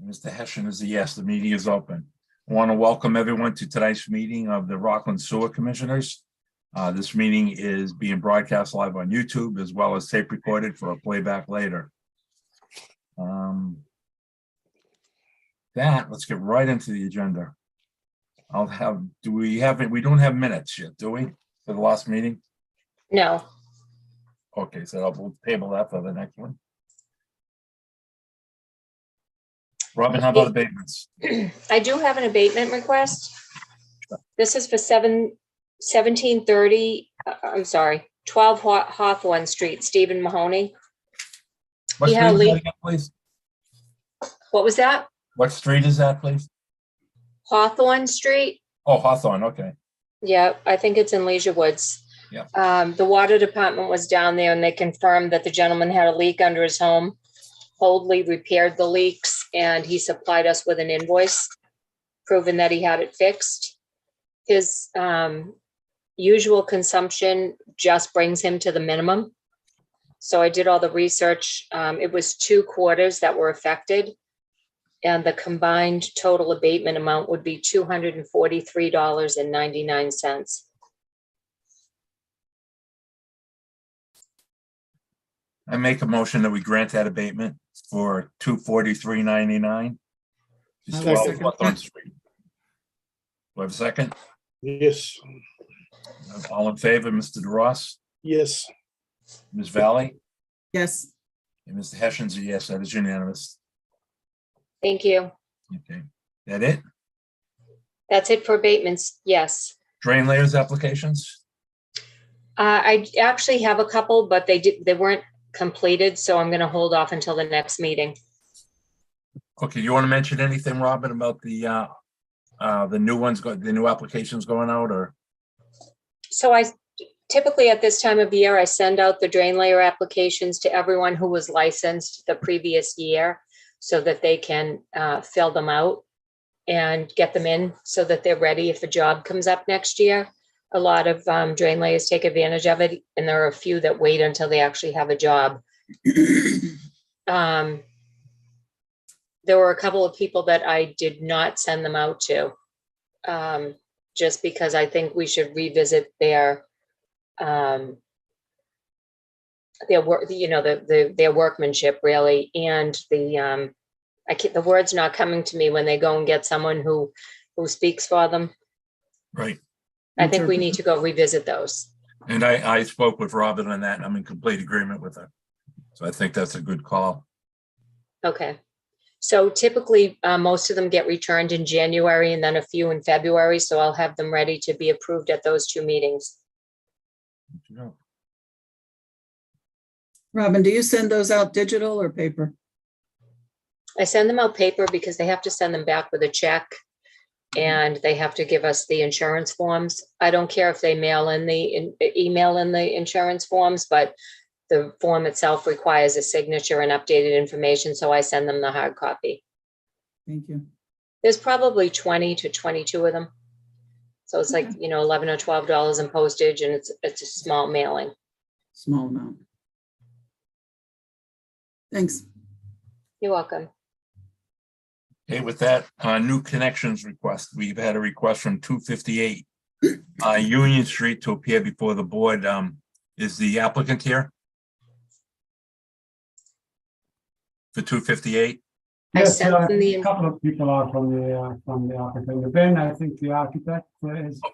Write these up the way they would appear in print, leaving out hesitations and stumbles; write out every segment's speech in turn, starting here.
Mr. Hessian is a yes. The meeting is open. I want to welcome everyone to tonight's meeting of the Rockland Sewer Commissioners. This meeting is being broadcast live on YouTube as well as tape recorded for a playback later. Let's get right into the agenda. We don't have minutes yet, do we, for the last meeting? No. Okay, so we'll table that for the next one. Robin, how about abatements? I do have an abatement request. This is for 1730, 12 Hawthorne Street, Stephen Mahoney. What He street had a is that leak. again, please? What was that? What street is that, please? Hawthorne Street. Oh, Hawthorne, okay. Yeah, I think it's in Leisure Woods. Yeah. The water department was down there and they confirmed that the gentleman had a leak under his home. Holdley repaired the leaks and he supplied us with an invoice proving that he had it fixed. His usual consumption just brings him to the minimum. So I did all the research. It was 2 quarters that were affected. And the combined total abatement amount would be $243.99. I make a motion that we grant that abatement for $243.99. I'll second. Hawthorne Street. Do I have a second? Yes. All in favor, Mr. DeRoss, Yes. Ms. Valley, Yes. and Mr. Hessian's a yes. That is unanimous. Thank you. Okay, that it? That's it for abatements. Yes. Drain layers applications? I actually have a couple, but they weren't completed, so I'm going to hold off until the next meeting. Okay, you want to mention anything, Robin, about the new ones, the new applications going out, or? So I typically at this time of year, I send out the drain layer applications to everyone who was licensed the previous year so that they can fill them out and get them in so that they're ready if a job comes up next year. A lot of drain layers take advantage of it, and there are a few that wait until they actually have a job. There were a couple of people that I did not send them out to, just because I think we should revisit their work, their workmanship really, and the word's not coming to me when they go and get someone who speaks for them. Right. I think we need to go revisit those. And I spoke with Robin on that, and I'm in complete agreement with her. So I think that's a good call. Okay. So typically, most of them get returned in January and then a few in February. So I'll have them ready to be approved at those 2 meetings. Robin, do you send those out digital or paper? I send them out paper because they have to send them back with a check and they have to give us the insurance forms. I don't care if they email in the insurance forms, but the form itself requires a signature and updated information. So I send them the hard copy. Thank you. There's probably 20 to 22 of them. So it's like, $11 or $12 in postage, and it's a small mailing. Small amount. Thanks. You're welcome. Okay, with that, new connections request. We've had a request from 258 Union Street to appear before the board. Is the applicant here? For 258? Yes, sent them the- a couple of people are from the applicant. Ben, I think the architect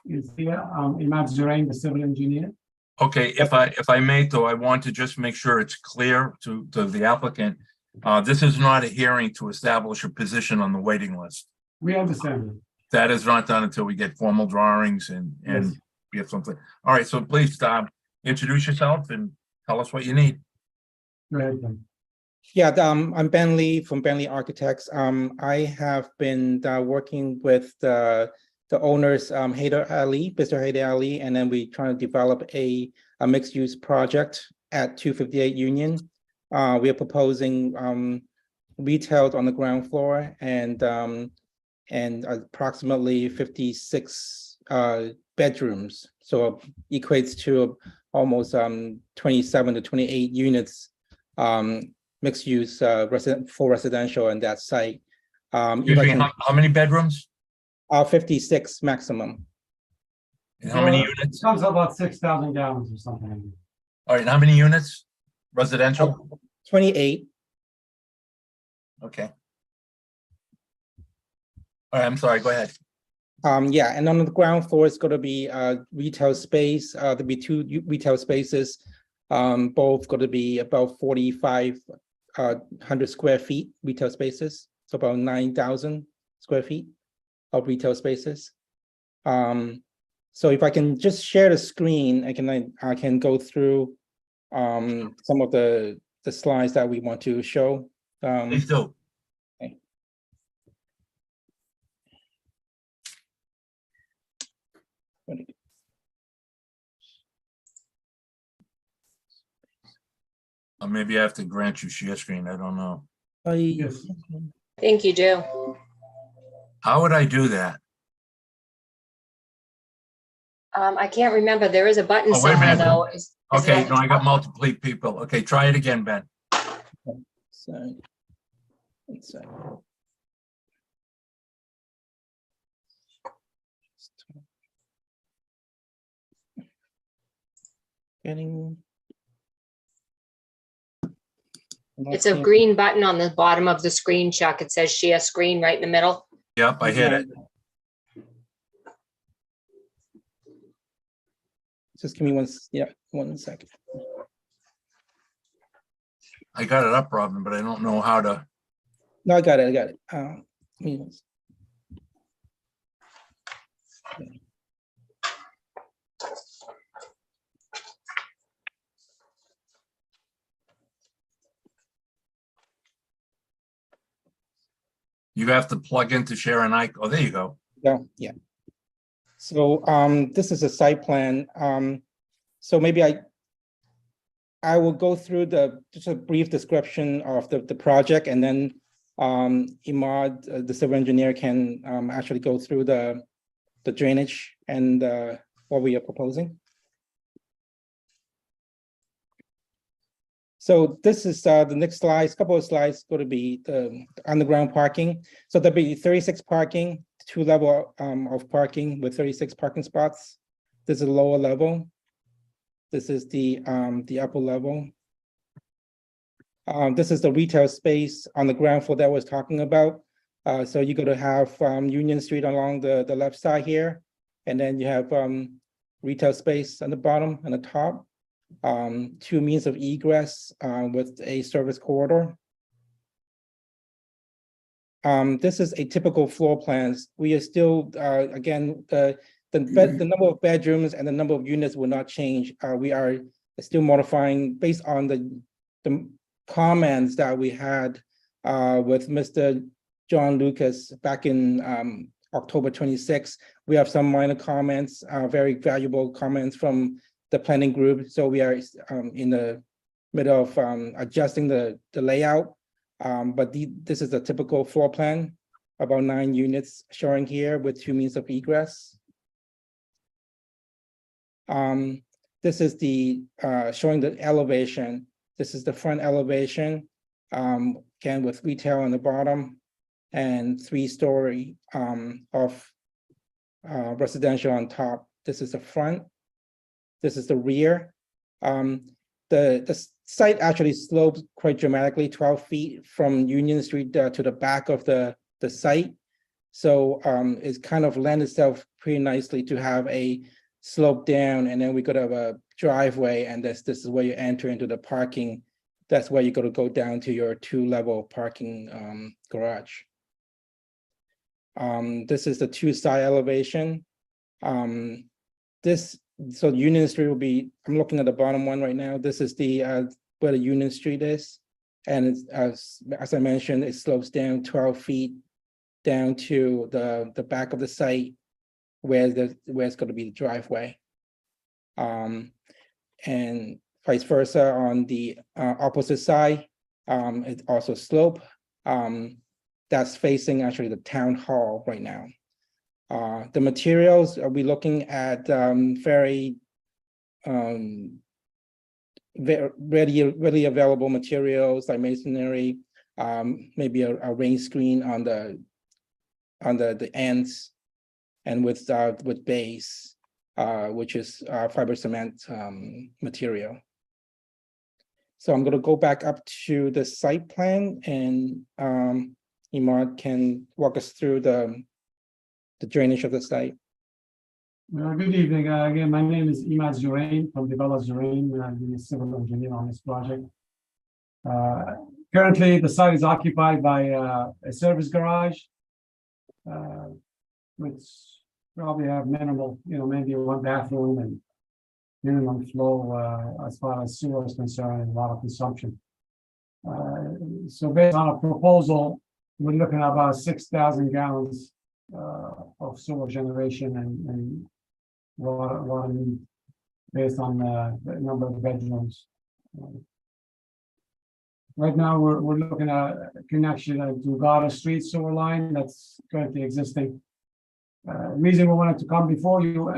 is here. Imad Zurain, the civil engineer. Okay, if I may, though, I want to just make sure it's clear to the applicant. This is not a hearing to establish a position on the waiting list. We understand. That is not done until we get formal drawings and Yes. we have something. All right, so please introduce yourself and tell us what you need. Go ahead, Ben. Yeah, I'm Ben Lee from Ben Lee Architects. I have been working with the owners, Mr. Haider Ali, and then we trying to develop a mixed-use project at 258 Union. We are proposing retail on the ground floor and approximately 56 bedrooms. So equates to almost 27 to 28 units mixed use for residential on that site. If Excuse I me, can, how many bedrooms 56 maximum. and how many It units? comes up about 6,000 gallons or something. All right, and how many units? Residential? 28. Okay. All right, I'm sorry, go ahead. Yeah, and on the ground floor, it's going to be retail space. There'll be two retail spaces, both going to be about 4,500 square feet retail spaces. So about 9,000 square feet of retail spaces. So if I can just share the screen, I can go through some of the slides that we want to show. Please do. Or maybe I have to grant you share screen, I don't know. Yes. I think you do. How would I do that? I can't remember. There is a button Oh, wait a somewhere minute. though. Is it Okay, at no, the I got top? multiple people. Okay, try it again, Ben. So, one second. Getting. It's a green button on the bottom of the screen, Chuck. It says share screen right in the middle. Yep, I hit it. Just give me one second. I got it up, Robin, but I don't know how to. No, I got it. Give me one second. You have to plug into share an icon. Oh, there you go. Yeah. So this is a site plan. So maybe I will go through just a brief description of the project, and then Imad, the civil engineer, can actually go through the drainage and what we are proposing. So this is the next slides. Couple of slides going to be the underground parking. So there'll be 36 parking, 2 level of parking with 36 parking spots. This is the lower level. This is the upper level. This is the retail space on the ground floor that I was talking about. So you're going to have Union Street along the left side here, and then you have retail space on the bottom and the top. 2 means of egress with a service corridor. This is a typical floor plans. We are still, again, the number of bedrooms and the number of units will not change. We are still modifying based on the comments that we had with Mr. John Lucas back in October 26. We have some minor comments, very valuable comments from the planning group. So we are in the middle of adjusting the layout. But this is a typical floor plan, about 9 units showing here with 2 means of egress. This is the showing the elevation. This is the front elevation, again with retail on the bottom and 3-story of residential on top. This is the front. This is the rear. The site actually slopes quite dramatically, 12 feet from Union Street to the back of the site. So it's kind of lend itself pretty nicely to have a slope down, and then we could have a driveway, and this is where you enter into the parking. That's where you're going to go down to your 2-level parking garage. This is the 2-side elevation. So Union Street will be, I'm looking at the bottom one right now. This is the where the Union Street is. And it's, as I mentioned, it slopes down 12 feet down to the back of the site where it's going to be the driveway. And vice versa on the opposite side, it also slope. That's facing actually the town hall right now. The materials, are we looking at very readily available materials like masonry, maybe a rain screen on the ends, and with base, which is fiber cement material. So I'm gonna go back up to the site plan, and Imad can walk us through the drainage of the site. Good evening. Again, my name is Imad Zurain from Develop Zurain. I'm the civil engineer on this project. Currently, the site is occupied by a service garage, which probably have minimal, maybe one bathroom and minimum flow as far as sewer is concerned, and water consumption. So based on a proposal, we're looking at about 6,000 gallons of sewer generation and water need based on the number of bedrooms. Right now, we're looking at a connection to Garter Street sewer line that's currently existing. Reason we wanted to come before you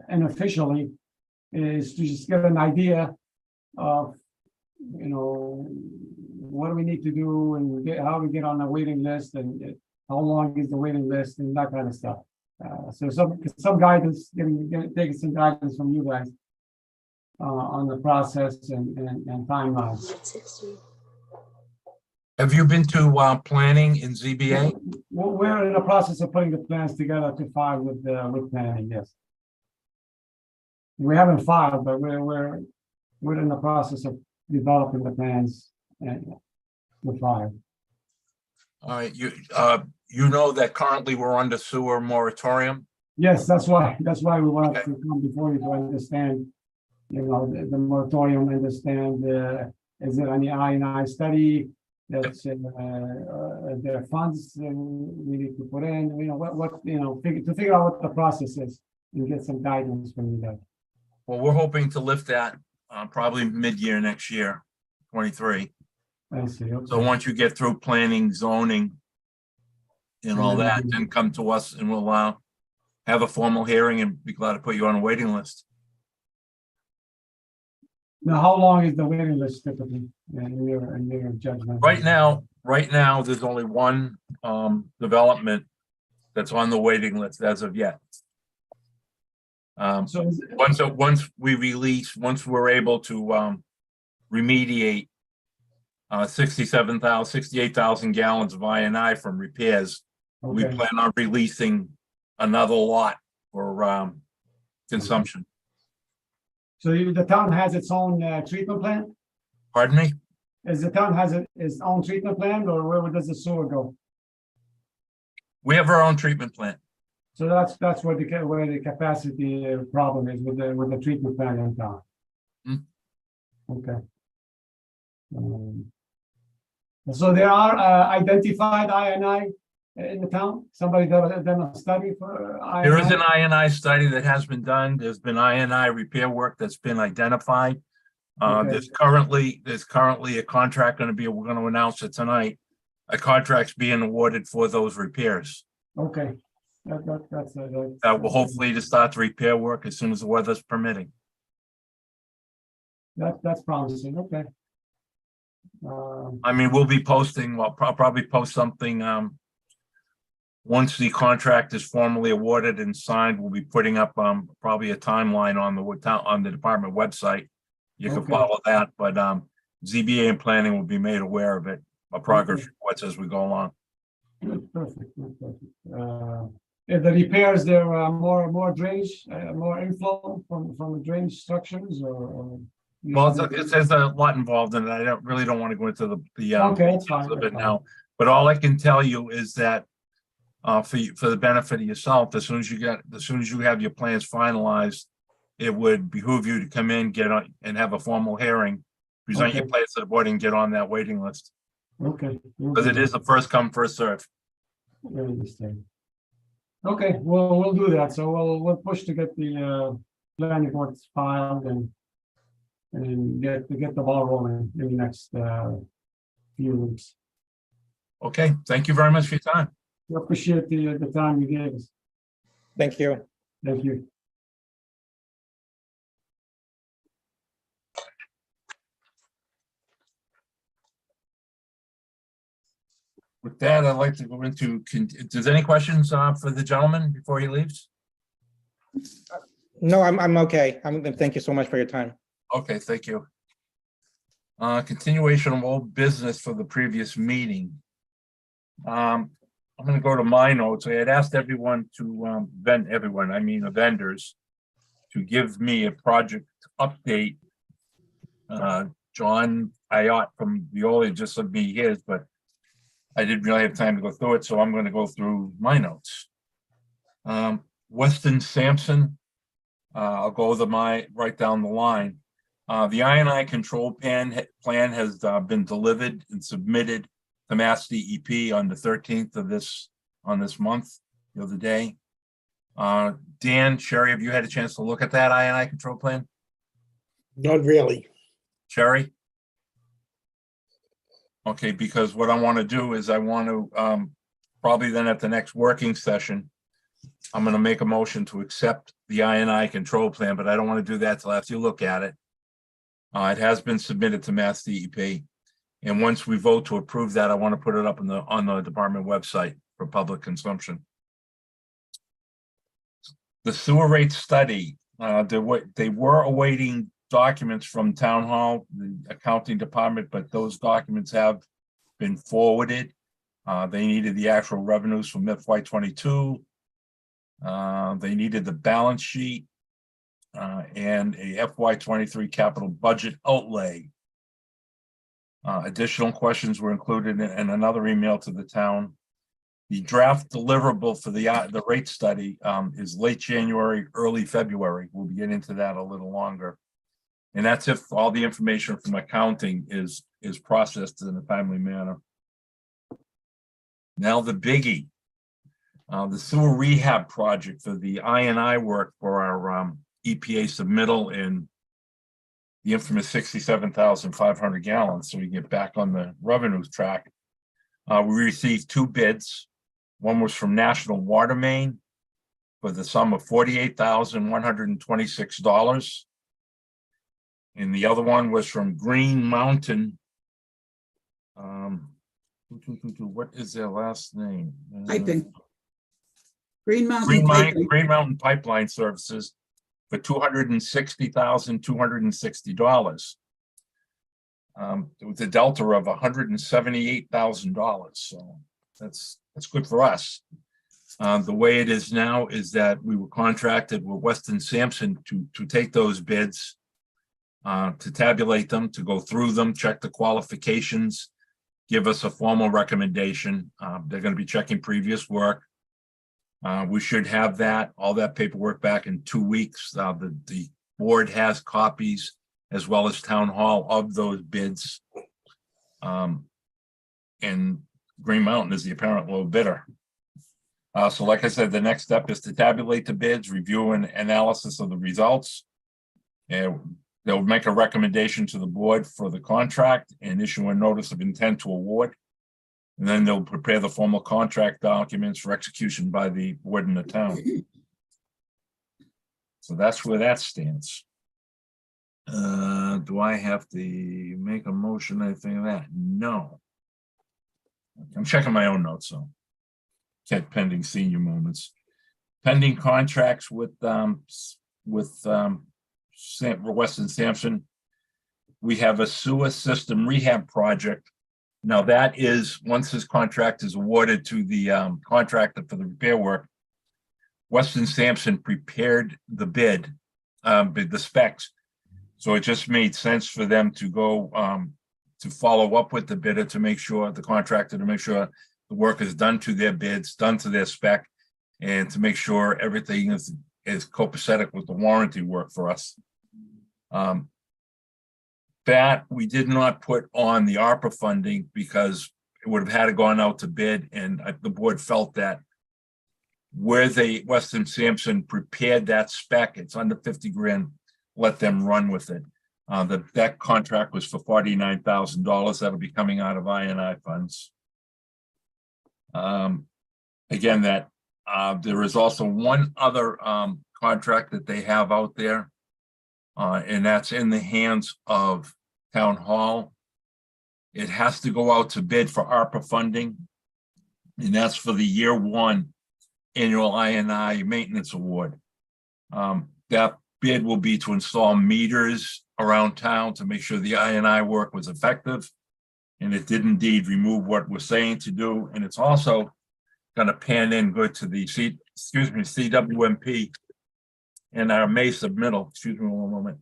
unofficially is to just get an idea of, what do we need to do and how we get on the waiting list, and how long is the waiting list, and that kind of stuff. So some guidance, taking some guidance from you guys on the process and timelines. Have you been to planning in ZBA? We're in the process of putting the plans together to file with planning. Yes, we haven't filed, but we're in the process of developing the plans and the file. All right, you know that currently we're under sewer moratorium. Yes, that's why we wanted to come before you to understand, the moratorium, understand, is there any I&I study that's, there are funds we need to put in, to figure out what the process is and get some guidance from you guys. Well, we're hoping to lift that probably mid-year next year, 23. I see, okay. So once you get through planning, zoning, and all that, then come to us and we'll have a formal hearing and be glad to put you on a waiting list. Now, how long is the waiting list typically in your judgment? Right now, there's only one development that's on the waiting list as of yet. So Once we're able to remediate 68,000 gallons of I&I from repairs, we okay. plan on releasing another lot for consumption. So the town has its own treatment plant? Pardon me? Is the town has its own treatment plant, or where does the sewer go? We have our own treatment plant. So that's where the capacity problem is with the treatment plant in town. Okay. So there are identified I&I in the town? Somebody done a study for I&I? There is an I&I study that has been done. There's been I&I repair work that's been identified. Okay. There's currently a contract we're going to announce it tonight. A contract's being awarded for those repairs. Okay. That will hopefully to start the repair work as soon as the weather's permitting. That's promising. Okay. I mean, we'll be posting, I'll probably post something, once the contract is formally awarded and signed, we'll be putting up, probably a timeline on the department website. You can Okay. follow that, but, ZBA and planning will be made aware of it, a progress reports as we go along. Perfect. If the repairs, there are more drainage, more inflow from the drainage structures, or Well, there's a lot involved in it. I really don't want to go into the Okay, that's fine, details of that's it now. But all I can tell you is that for the benefit of yourself, as soon as you have your plans finalized, it would behoove you to come in, get on and have a formal hearing, present your Okay. plans to the board and get on that waiting list. Okay. Because it is the first come, first serve. I understand. Okay, we'll do that. So we'll push to get the planning reports filed and get the ball rolling in the next few weeks. Okay, thank you very much for your time. We appreciate the time you gave us. Thank you. Thank you. With that, I'd like to go into, does any questions for the gentleman before he leaves? No, I'm okay. Thank you so much for your time. Okay, thank you. Continuation of old business for the previous meeting. I'm gonna go to my notes. I had asked everyone to, the vendors, to give me a project update. John Iott from Veolia just sent me his, but I didn't really have time to go through it, so I'm gonna go through my notes. Weston Sampson, I'll go with right down the line. The I&I control plan has been delivered and submitted to Mass DEP on the 13th of this month, the other day. Dan, Sherry, have you had a chance to look at that I&I control plan? Not really. Sherry? Okay, because what I want to do is I want to probably then at the next working session, I'm going to make a motion to accept the I&I control plan, but I don't want to do that till after you look at it. It has been submitted to Mass DEP. And once we vote to approve that, I want to put it up on the department website for public consumption. The sewer rate study, they were awaiting documents from Town Hall, the accounting department, but those documents have been forwarded. They needed the actual revenues from FY22. They needed the balance sheet and a FY23 capital budget outlay. Additional questions were included in another email to the town. The draft deliverable for the rate study is late January, early February. We'll get into that a little longer. And that's if all the information from accounting is processed in a timely manner. Now the biggie, the sewer rehab project for the I&I work for our EPA submittal in the infamous 67,500 gallons, so we get back on the revenue track. We received 2 bids. One was from National Water Main for the sum of $48,126. And the other one was from Green Mountain. What is their last name? Piping. Green Mountain Piping. Green Mountain Pipeline Services for $260,260. With a delta of $178,000. So that's good for us. The way it is now is that we were contracted with Weston Sampson to take those bids, to tabulate them, to go through them, check the qualifications, give us a formal recommendation. They're going to be checking previous work. We should have all that paperwork back in 2 weeks. The board has copies as well as Town Hall of those bids. And Green Mountain is the apparent low bidder. So like I said, the next step is to tabulate the bids, review an analysis of the results. And they'll make a recommendation to the board for the contract and issue a notice of intent to award. And then they'll prepare the formal contract documents for execution by the board and the town. So that's where that stands. Do I have to make a motion, anything of that? No. I'm checking my own notes, so. Check pending senior moments. Pending contracts with Weston Sampson. We have a sewer system rehab project. Now that is, once this contract is awarded to the contractor for the repair work, Weston Sampson prepared the bid, the specs. So it just made sense for them to go to follow up with the bidder to make sure, the contractor to make sure the work is done to their bids, done to their spec, and to make sure everything is copacetic with the warranty work for us. That we did not put on the ARPA funding because it would have had to gone out to bid, and the board felt that where Weston Sampson prepared that spec, it's under 50 grand, let them run with it. That contract was for $49,000. That'll be coming out of I&I funds. Again, that there is also one other contract that they have out there, and that's in the hands of Town Hall. It has to go out to bid for ARPA funding. And that's for the year one annual INI maintenance award. That bid will be to install meters around town to make sure the INI work was effective. And it did indeed remove what we're saying to do. And it's also going to pan in good to the CWMP and our May submittal. Excuse me one moment.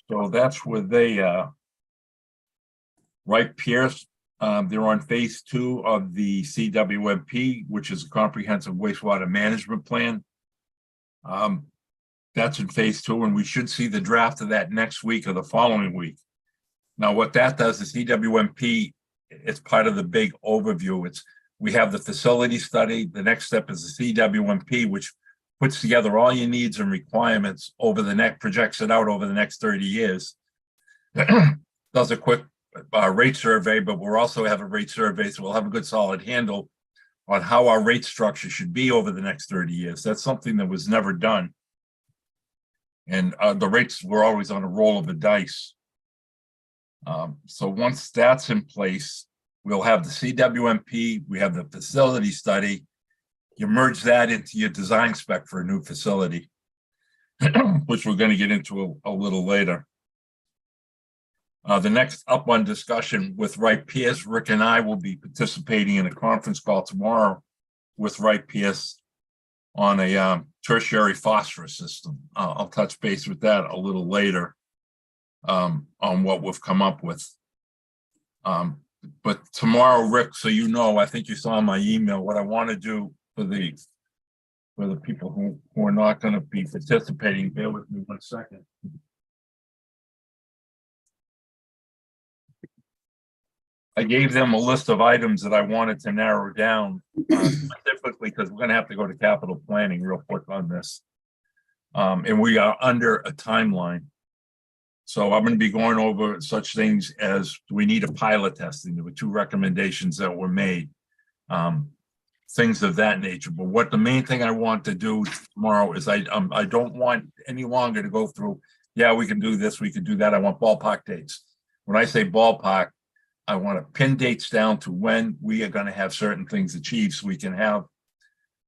So that's where they Wright Pierce. They're on phase 2 of the CWMP, which is a comprehensive wastewater management plan. That's in phase 2, and we should see the draft of that next week or the following week. Now, what that does is CWMP, it's part of the big overview. We have the facility study. The next step is the CWMP, which puts together all your needs and requirements projects it out over the next 30 years. Does a quick rate survey, but we'll also have a rate survey, so we'll have a good solid handle on how our rate structure should be over the next 30 years. That's something that was never done. And the rates were always on a roll of the dice. So once that's in place, we'll have the CWMP, we have the facility study. You merge that into your design spec for a new facility, which we're going to get into a little later. The next up on discussion with Wright Pierce, Rick and I will be participating in a conference call tomorrow with Wright Pierce on a tertiary phosphorus system. I'll touch base with that a little later on what we've come up with. But tomorrow, Rick, so you know, I think you saw my email, what I want to do for the people who are not going to be participating, bear with me 1 second. I gave them a list of items that I wanted to narrow down specifically because we're going to have to go to capital planning real quick on this. And we are under a timeline. So I'm going to be going over such things as, do we need a pilot testing? There were 2 recommendations that were made, things of that nature. But what the main thing I want to do tomorrow is I don't want any longer to go through, yeah, we can do this, we can do that. I want ballpark dates. When I say ballpark, I want to pin dates down to when we are going to have certain things achieved so we can have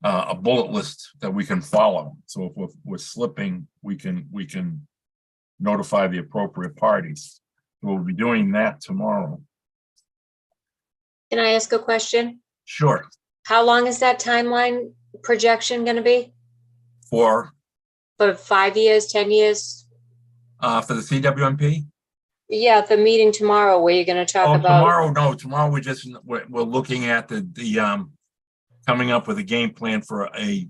a bullet list that we can follow. So if we're slipping, we can notify the appropriate parties. We'll be doing that tomorrow. Can I ask a question? Sure. How long is that timeline projection going to be? For 5 years, 10 years? the CWMP? Yeah, the meeting tomorrow where you're going to talk about. Tomorrow we're looking at the coming up with a game plan for a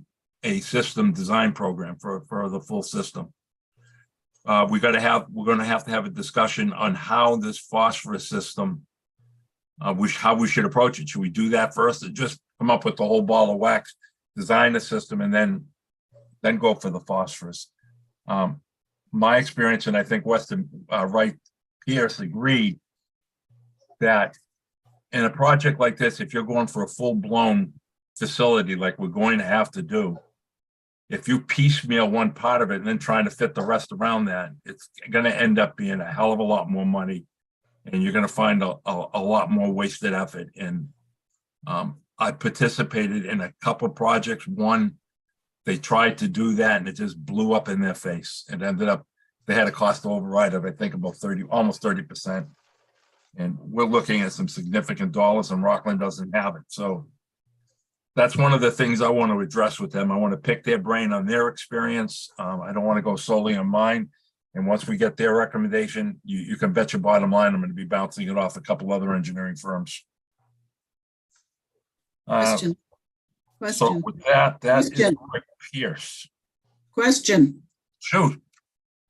system design program for the full system. We're going to have to have a discussion on how this phosphorus system, how we should approach it. Should we do that first, or just come up with the whole ball of wax, design the system, and then go for the phosphorus? My experience, and I think Weston Wright Pierce agreed, that in a project like this, if you're going for a full-blown facility like we're going to have to do, if you piecemeal one part of it and then trying to fit the rest around that, it's going to end up being a hell of a lot more money, and you're going to find a lot more wasted effort. And I participated in a couple of projects. One, they tried to do that and it just blew up in their face. It ended up, they had a cost override of, I think, about almost 30%. And we're looking at some significant dollars, and Rockland doesn't have it. So that's one of the things I want to address with them. I want to pick their brain on their experience. I don't want to go solely on mine. And once we get their recommendation, you can bet your bottom line I'm going to be bouncing it off a couple other engineering firms. Question. So with that is Rick Pierce. Question. Shoot.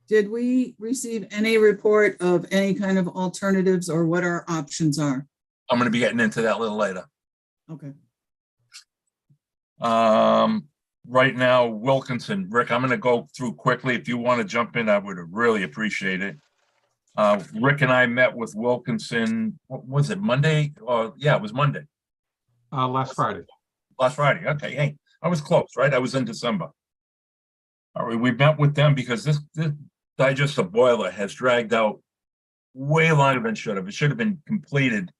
Did we receive any report of any kind of alternatives or what our options are? I'm going to be getting into that a little later. Okay. Right now, Wilkinson. Rick, I'm going to go through quickly. If you want to jump in, I would really appreciate it. Rick and I met with Wilkinson, what was it, Monday? Yeah, it was Monday. Last Friday. Last Friday. Okay. Hey, I was close, right? I was in December. All right. We met with them because this digester boiler has dragged out way longer than it should have. It should have been completed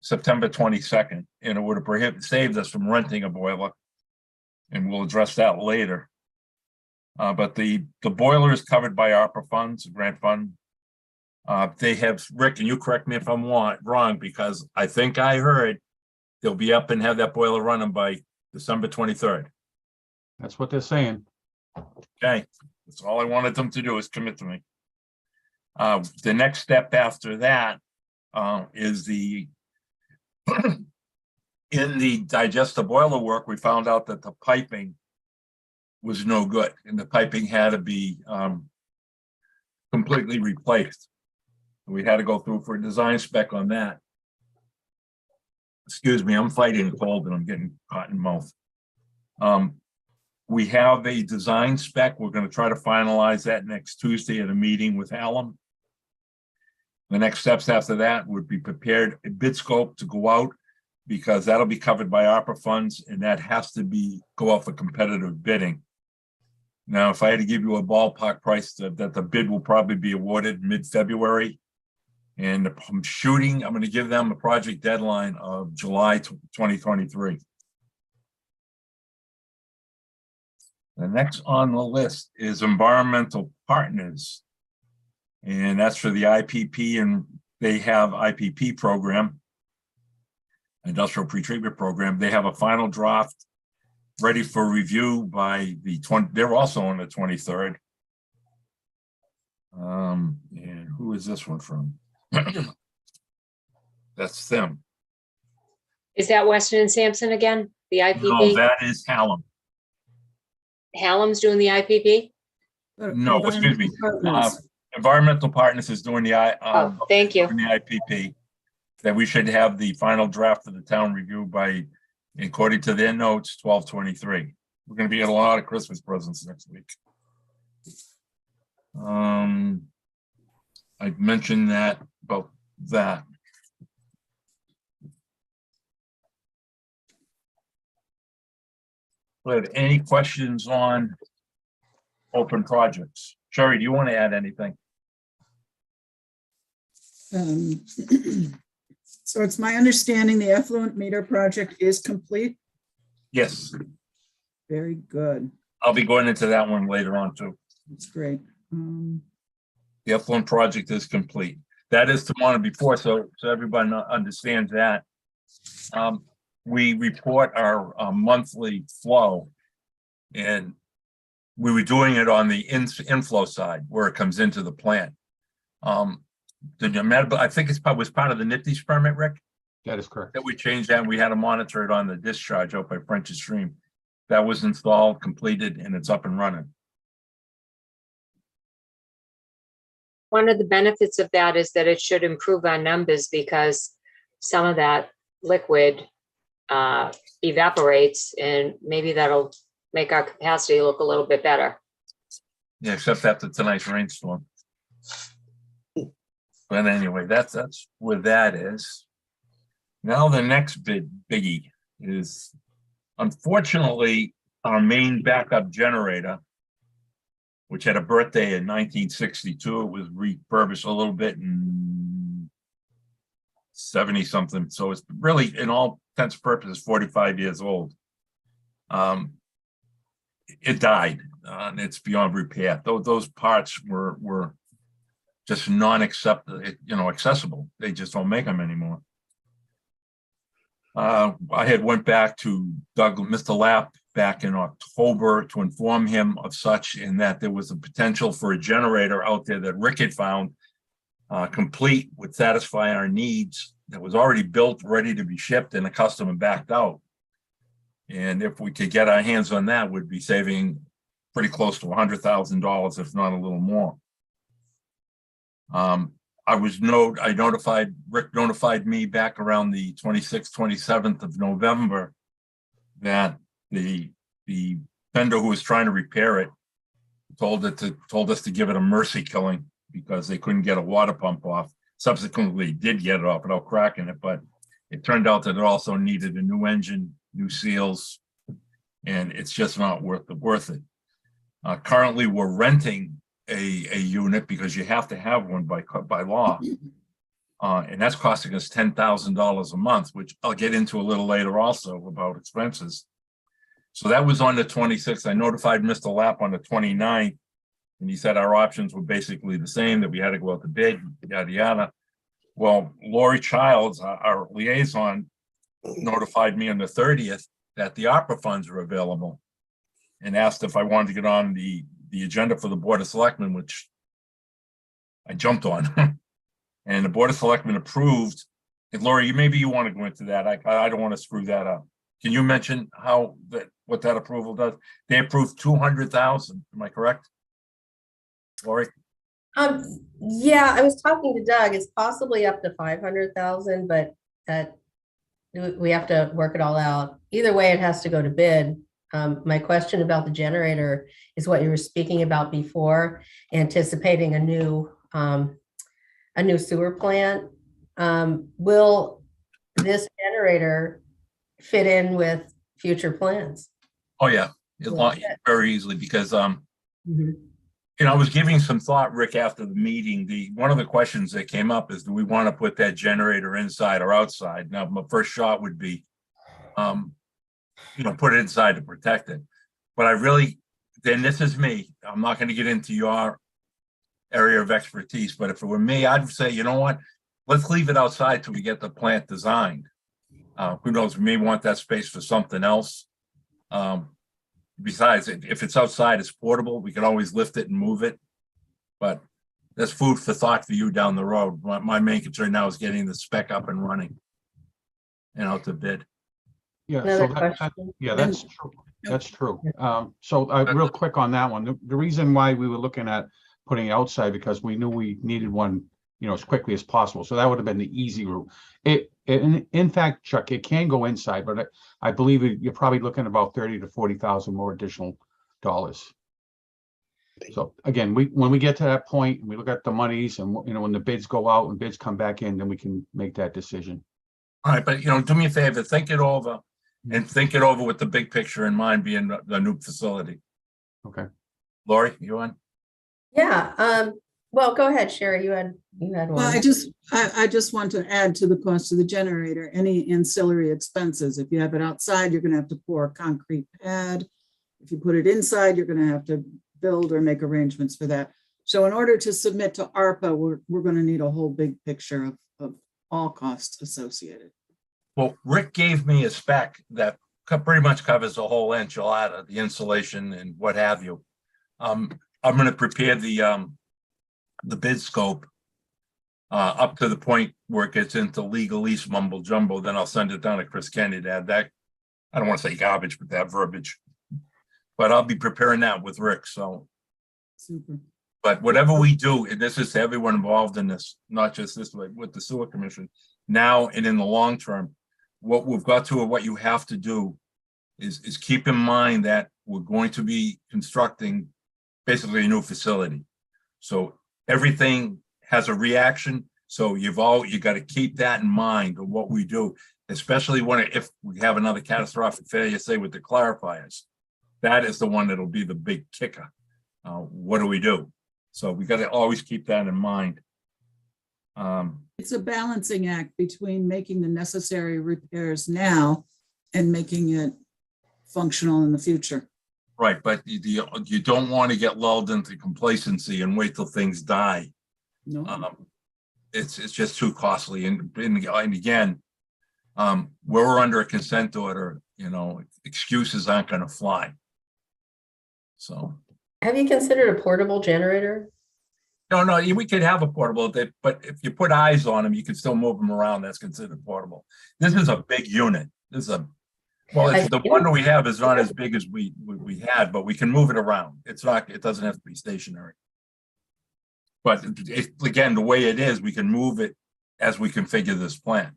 September 22nd, and it would have saved us from renting a boiler. And we'll address that later. But the boiler is covered by ARPA funds, grant fund. They have, Rick, and you correct me if I'm wrong, because I think I heard they'll be up and have that boiler running by December 23rd. That's what they're saying. Okay, that's all I wanted them to do is commit to me. The next step after that is the in the digester boiler work, we found out that the piping was no good, and the piping had to be completely replaced. We had to go through for a design spec on that. Excuse me, I'm fighting a cold and I'm getting hot in mouth. We have a design spec. We're going to try to finalize that next Tuesday at a meeting with Hallam. The next steps after that would be prepared a bid scope to go out, because that'll be covered by ARPA funds, and that has to go out for competitive bidding. Now, if I had to give you a ballpark price, that the bid will probably be awarded mid-February. And I'm going to give them a project deadline of July 2023. The next on the list is environmental partners. And that's for the IPP, and they have IPP program, industrial pretreatment program. They have a final draft ready for review by the 20. They're also on the 23rd. And who is this one from? That's them. Is that Weston and Sampson again? The No, IPP? that is Hallam. Hallam's doing the IPP? No, excuse me. Partners. Environmental Partners is doing the Oh, thank you. doing the IPP. That we should have the final draft of the town review by, according to their notes, 12/23. We're going to be getting a lot of Christmas presents next week. I mentioned that about that. Do you have any questions on open projects? Sherry, do you want to add anything? So it's my understanding the effluent meter project is complete. Yes, Very good. I'll be going into that one later on too. That's great. The effluent project is complete. That is tomorrow before, so everybody understands that. We report our monthly flow, and we were doing it on the inflow side where it comes into the plant. I think it was part of the NIPD's permit, Rick, That is correct. that we changed that. We had to monitor it on the discharge out by French's Stream. That was installed, completed, and it's up and running. One of the benefits of that is that it should improve our numbers, because some of that liquid evaporates, and maybe that'll make our capacity look a little bit better. Yeah, except after tonight's rainstorm. But anyway, that's where that is. Now the next biggie is, unfortunately, our main backup generator, which had a birthday in 1962. It was refurbished a little bit in 70 something. So it's really, in all intents and purposes, 45 years old. It died, and it's beyond repair. Those parts were just accessible. They just don't make them anymore. I had went back to Mr. Lapp back in October to inform him of such, and that there was a potential for a generator out there that Rick had found complete, would satisfy our needs, that was already built, ready to be shipped, and the customer backed out. And if we could get our hands on that, we'd be saving pretty close to $100,000, if not a little more. Rick notified me back around the 26th, 27th of November that the vendor who was trying to repair it told us to give it a mercy killing because they couldn't get a water pump off. Subsequently did get it off without cracking it, but it turned out that it also needed a new engine, new seals, and it's just not worth it. Currently, we're renting a unit because you have to have one by law. And that's costing us $10,000 a month, which I'll get into a little later also about expenses. So that was on the 26th. I notified Mr. Lapp on the 29th, and he said our options were basically the same, that we had to go out to bid, yada, yada. Well, Lori Childs, our liaison, notified me on the 30th that the opera funds are available and asked if I wanted to get on the agenda for the Board of Selectmen, which I jumped on. And the Board of Selectmen approved. And Lori, maybe you want to go into that. I don't want to screw that up. Can you mention what that approval does? They approved 200,000. Am I correct? Lori? Yeah, I was talking to Doug. It's possibly up to 500,000, but that we have to work it all out. Either way, it has to go to bid. My question about the generator is what you were speaking about before, anticipating a new sewer plant. Will this generator fit in with future plans? Oh, yeah. Very easily, because I was giving some thought, Rick, after the meeting. One of the questions that came up is, do we want to put that generator inside or outside? Now, my first shot would be, put it inside to protect it. But then this is me. I'm not going to get into your area of expertise, but if it were me, I'd say, you know what? Let's leave it outside till we get the plant designed. Who knows? We may want that space for something else. Besides, if it's outside, it's portable. We can always lift it and move it. But that's food for thought for you down the road. My main concern now is getting the spec up and running and out to bid. Yeah, Another so question? yeah, that's true. That's true. So real quick on that one, the reason why we were looking at putting it outside, because we knew we needed one, as quickly as possible. So that would have been the easy route. In fact, Chuck, it can go inside, but I believe you're probably looking at about 30 to 40,000 more additional dollars. So again, when we get to that point and we look at the monies and, when the bids go out and bids come back in, then we can make that decision. All right, but do me a favor, think it over and think it over with the big picture in mind, being the new facility. Okay. Lori, you on? Yeah, well, go ahead, Sherry, you had Well, one. I just want to add to the cost of the generator, any ancillary expenses. If you have it outside, you're gonna have to pour a concrete pad. If you put it inside, you're gonna have to build or make arrangements for that. So in order to submit to ARPA, we're gonna need a whole big picture of all costs associated. Well, Rick gave me a spec that pretty much covers the whole enchilada, the insulation and what have you. I'm going to prepare the bid scope up to the point where it gets into legalese mumbo jumbo. Then I'll send it down to Chris Kenny to add that. I don't want to say garbage, but that verbiage. But I'll be preparing that with Rick. So, Super. but whatever we do, and this is to everyone involved in this, not just this way with the sewer commission, now and in the long term, what we've got to, or what you have to do is keep in mind that we're going to be constructing basically a new facility. So everything has a reaction. So you got to keep that in mind of what we do, especially if we have another catastrophic failure, say with the clarifiers. That is the one that'll be the big kicker. What do we do? So we got to always keep that in mind. It's a balancing act between making the necessary repairs now and making it functional in the future. Right, but you don't want to get lulled into complacency and wait till things die. No. It's just too costly. And again, we're under a consent order. Excuses aren't going to fly. So. Have you considered a portable generator? No, we could have a portable, but if you put eyes on them, you can still move them around. That's considered portable. This is a big unit. It's the one that we have is not as big as we had, but we can move it around. It doesn't have to be stationary. But again, the way it is, we can move it as we configure this plant.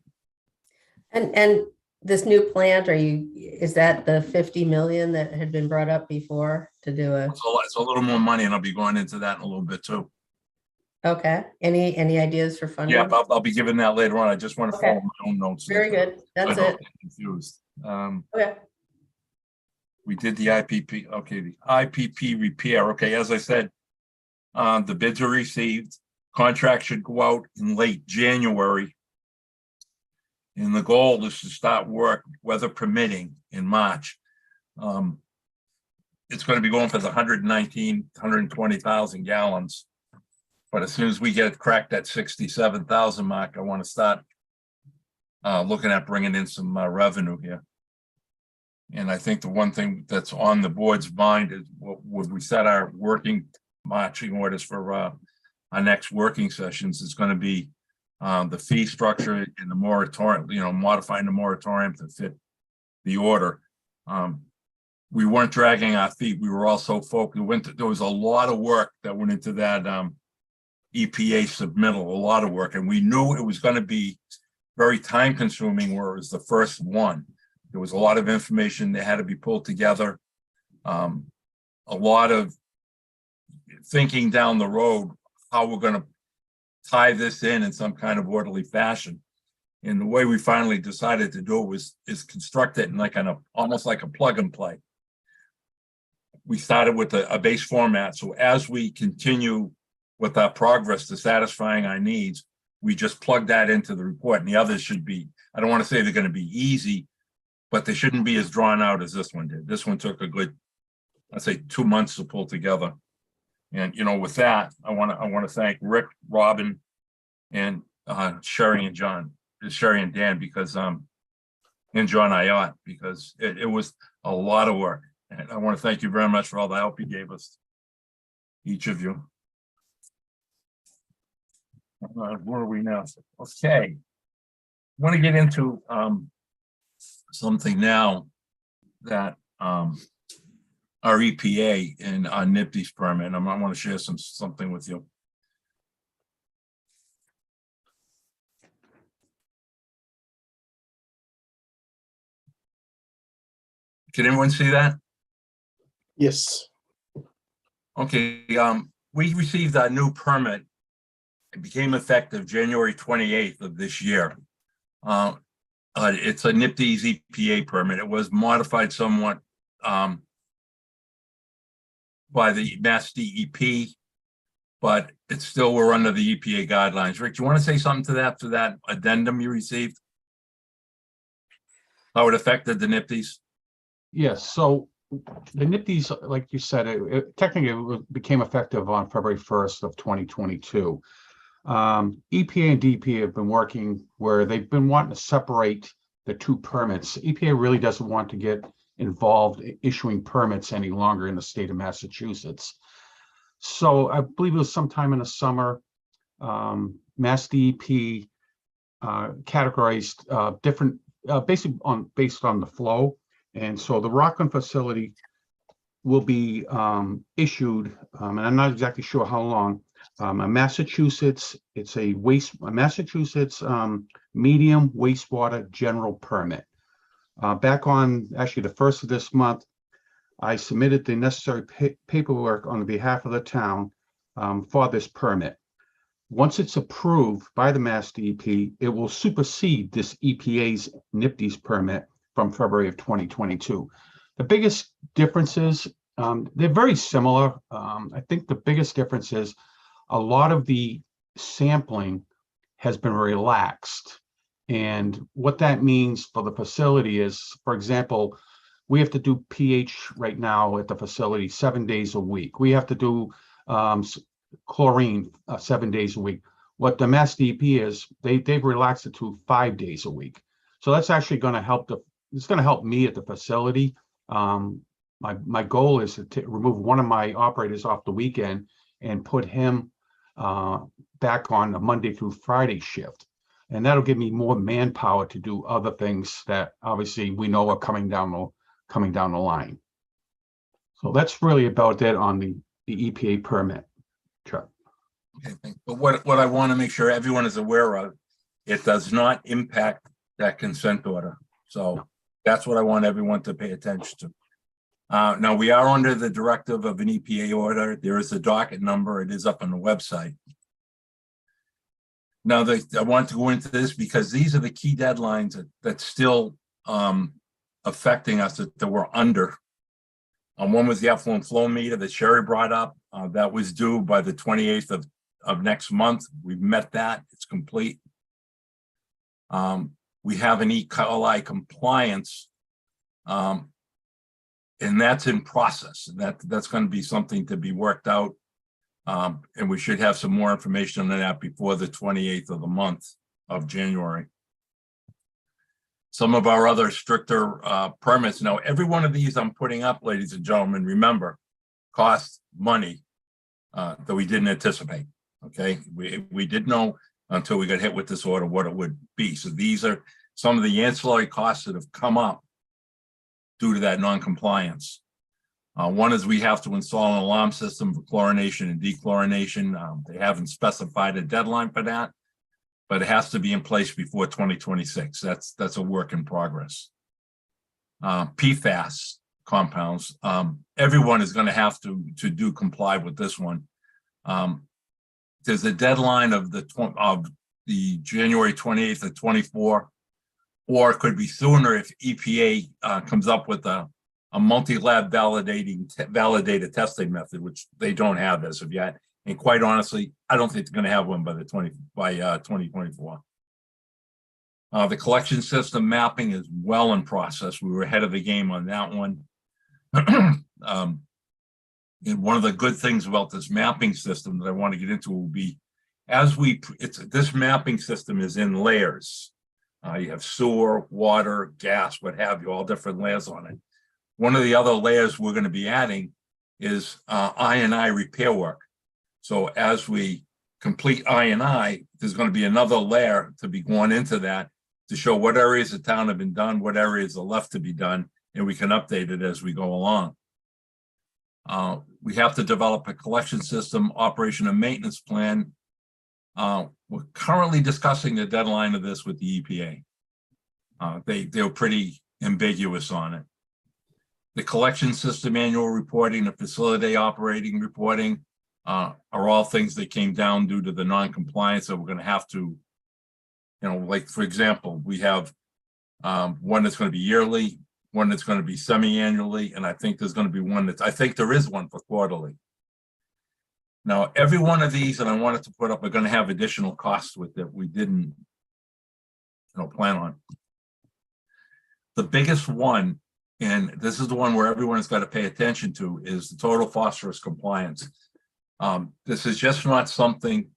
And this new plant, is that the 50 million that had been brought up before to do a? It's a little more money, and I'll be going into that in a little bit too. Okay. Any ideas for funding? Yeah, I'll be giving that later on. I just want to follow my own notes. Very good. That's it. Confused. Okay. We did the IPP. Okay, the IPP repair. Okay, as I said, the bids are received. Contract should go out in late January. And the goal is to start work, weather permitting, in March. It's going to be going for the 120,000 gallons. But as soon as we get cracked that 67,000 mark, I want to start looking at bringing in some revenue here. And I think the one thing that's on the board's mind is would we set our working marching orders for our next working sessions is going to be the fee structure and the moratorium, modifying the moratorium to fit the order. We weren't dragging our feet. We were also focused. There was a lot of work that went into that EPA submittal, a lot of work, and we knew it was going to be very time consuming where it was the first one. There was a lot of information that had to be pulled together. A lot of thinking down the road, how we're going to tie this in some kind of orderly fashion. And the way we finally decided to do it is construct it in almost like a plug and play. We started with a base format. So as we continue with our progress to satisfying our needs, we just plug that into the report, and the others should be, I don't want to say they're going to be easy, but they shouldn't be as drawn out as this one did. This one took a good, I'd say 2 months to pull together. And, with that, I want to thank Rick, Robin, and Sherry and Dan, because, and John Ayat, because it was a lot of work. And I want to thank you very much for all the help you gave us, each of you. Where are we now? Okay. I want to get into something now that our EPA and our NIPD's permit. I want to share something with you. Can everyone see that? Yes. Okay, we received our new permit. It became effective January 28th of this year. It's a NIPD's EPA permit. It was modified somewhat by the Mass DEP, but it's still, we're under the EPA guidelines. Rick, do you want to say something to that addendum you received? How it affected the NIPD's? Yes, so the NIPD's, like you said, it technically became effective on February 1st of 2022. EPA and DEP have been working where they've been wanting to separate the two permits. EPA really doesn't want to get involved in issuing permits any longer in the state of Massachusetts. So I believe it was sometime in the summer, Mass DEP categorized different, based on the flow. And so the Rockland facility will be issued, and I'm not exactly sure how long, a Massachusetts, it's a Massachusetts medium wastewater general permit. Back on actually the 1st of this month, I submitted the necessary paperwork on behalf of the town for this permit. Once it's approved by the Mass DEP, it will supersede this EPA's NIPD's permit from February of 2022. The biggest differences, they're very similar. I think the biggest difference is a lot of the sampling has been relaxed. And what that means for the facility is, for example, we have to do pH right now at the facility 7 days a week. We have to do chlorine 7 days a week. What the Mass DEP is, they've relaxed it to 5 days a week. So that's actually going to help it's going to help me at the facility. My goal is to remove one of my operators off the weekend and put him back on a Monday through Friday shift. And that'll give me more manpower to do other things that obviously we know are coming down the line. So that's really about it on the EPA permit. Chuck. Okay, thanks. But what I want to make sure everyone is aware of, it does not impact that consent order. So that's what I want everyone to pay attention to. Now we are under the directive of an EPA order. There is a docket number. It is up on the website. Now I want to go into this because these are the key deadlines that's still affecting us that we're under. One was the effluent flow meter that Sherry brought up. That was due by the 28th of next month. We've met that. It's complete. We have an E. coli compliance. And that's in process. That's going to be something to be worked out. And we should have some more information on that before the 28th of the month of January. Some of our other stricter permits. Now, every one of these I'm putting up, ladies and gentlemen, remember, cost money that we didn't anticipate. Okay, we didn't know until we got hit with this order what it would be. So these are some of the ancillary costs that have come up due to that non-compliance. One is we have to install an alarm system for chlorination and dechlorination. They haven't specified a deadline for that, but it has to be in place before 2026. That's a work in progress. PFAS compounds. Everyone is going to have to do comply with this one. There's a deadline of the January 28th of 24, or it could be sooner if EPA comes up with a multi-lab validated testing method, which they don't have as of yet. And quite honestly, I don't think they're going to have one by 2024. The collection system mapping is well in process. We were ahead of the game on that one. And one of the good things about this mapping system that I want to get into will be, this mapping system is in layers. You have sewer, water, gas, what have you, all different layers on it. One of the other layers we're going to be adding is I&I repair work. So as we complete I&I, there's going to be another layer to be going into that to show what areas of town have been done, what areas are left to be done, and we can update it as we go along. We have to develop a collection system, operation and maintenance plan. We're currently discussing the deadline of this with the EPA. They were pretty ambiguous on it. The collection system annual reporting, the facility operating reporting are all things that came down due to the non-compliance that we're going to have to, like, for example, we have one that's going to be yearly, one that's going to be semi-annually, and I think there's going to be one I think there is one for quarterly. Now, every one of these that I wanted to put up are going to have additional costs with it we didn't plan on. The biggest one, and this is the one where everyone has got to pay attention to, is the total phosphorus compliance. This is just not something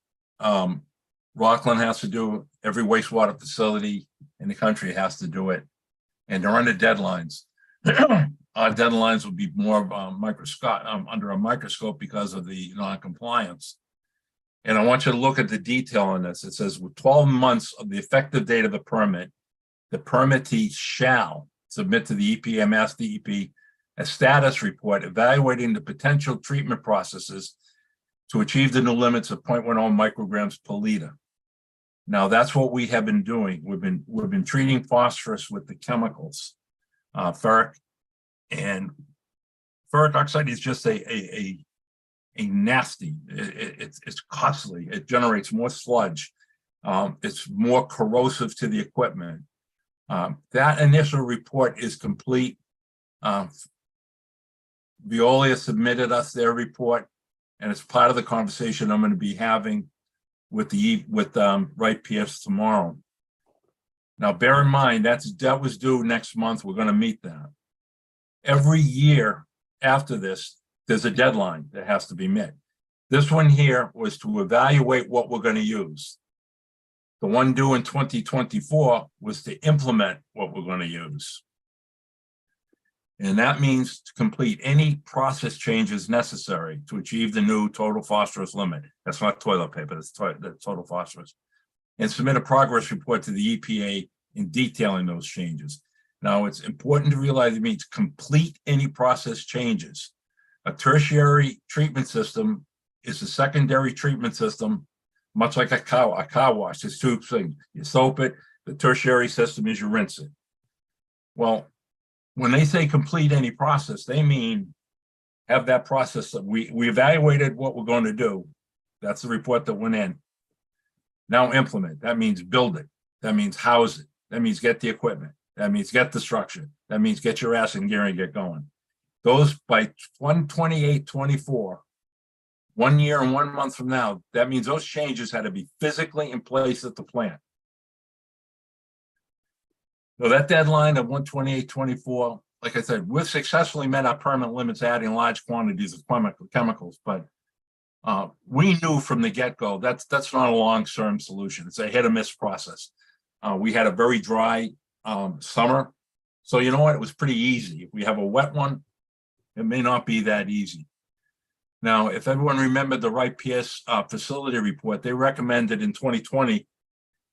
Rockland has to do. Every wastewater facility in the country has to do it, and they're under deadlines. Our deadlines will be more under a microscope because of the non-compliance. And I want you to look at the detail on this. It says with 12 months of the effective date of the permit, the permittee shall submit to the EPA and Mass DEP a status report evaluating the potential treatment processes to achieve the new limits of 0.10 micrograms per liter. Now that's what we have been doing. We've been treating phosphorus with the chemicals, ferric, and ferric oxide is just a nasty. It's costly. It generates more sludge. It's more corrosive to the equipment. That initial report is complete. Veolia submitted us their report, and it's part of the conversation I'm going to be having with Wright Pierce tomorrow. Now, bear in mind that was due next month. We're going to meet that. Every year after this, there's a deadline that has to be met. This one here was to evaluate what we're going to use. The one due in 2024 was to implement what we're going to use. And that means to complete any process changes necessary to achieve the new total phosphorus limit. That's not toilet paper, that's the total phosphorus. And submit a progress report to the EPA in detailing those changes. Now, it's important to realize it means complete any process changes. A tertiary treatment system is a secondary treatment system, much like a car wash. There's two things. You soap it, the tertiary system is you rinse it. Well, when they say complete any process, they mean have that process. We evaluated what we're going to do. That's the report that went in. Now implement. That means build it. That means house it. That means get the equipment. That means get the structure. That means get your ass in gear and get going. Those by 1/28/24, 1 year and 1 month from now, that means those changes had to be physically in place at the plant. So that deadline of 1/28/24, like I said, we've successfully met our permit limits, adding large quantities of chemicals, but we knew from the get-go that's not a long-term solution. It's a hit-or-miss process. We had a very dry summer, so you know what? It was pretty easy. If we have a wet one, it may not be that easy. Now, if everyone remembered the Wright Pierce facility report, they recommended in 2020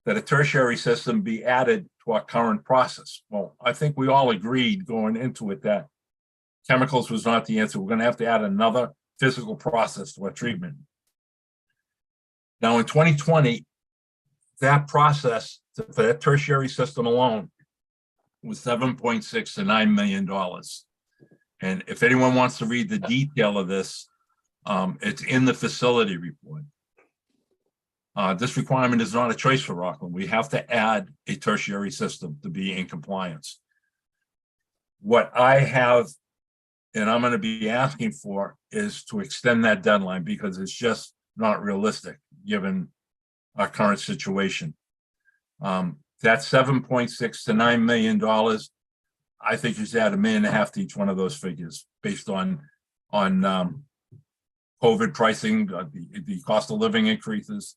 that a tertiary system be added to our current process. Well, I think we all agreed going into it that chemicals was not the answer. We're going to have to add another physical process to our treatment. Now, in 2020, that process for that tertiary system alone was $7.6 to $9 million. And if anyone wants to read the detail of this, it's in the facility report. This requirement is not a choice for Rockland. We have to add a tertiary system to be in compliance. What I have, and I'm going to be asking for, is to extend that deadline because it's just not realistic given our current situation. That's $7.6 to $9 million. I think you should add $1.5 million to each one of those figures based on COVID pricing, the cost of living increases,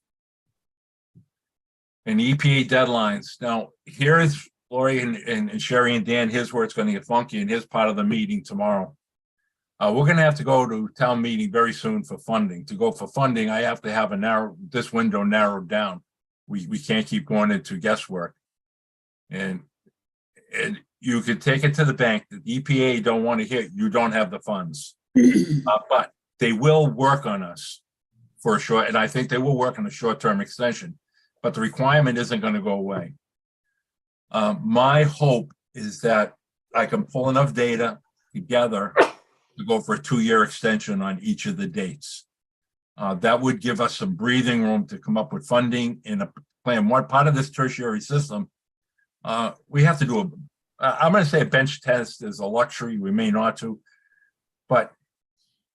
and EPA deadlines. Now, here is Lori and Sherry and Dan. Here's where it's going to get funky, and here's part of the meeting tomorrow. We're going to have to go to town meeting very soon for funding. To go for funding, I have to have this window narrowed down. We can't keep going into guesswork. And you could take it to the bank. The EPA don't want to hear you don't have the funds, but they will work on us for a short, and I think they will work on a short-term extension, but the requirement isn't going to go away. My hope is that I can pull enough data together to go for a 2-year extension on each of the dates. That would give us some breathing room to come up with funding in a plan. One part of this tertiary system, we have to do I'm going to say a bench test is a luxury. We may not to, but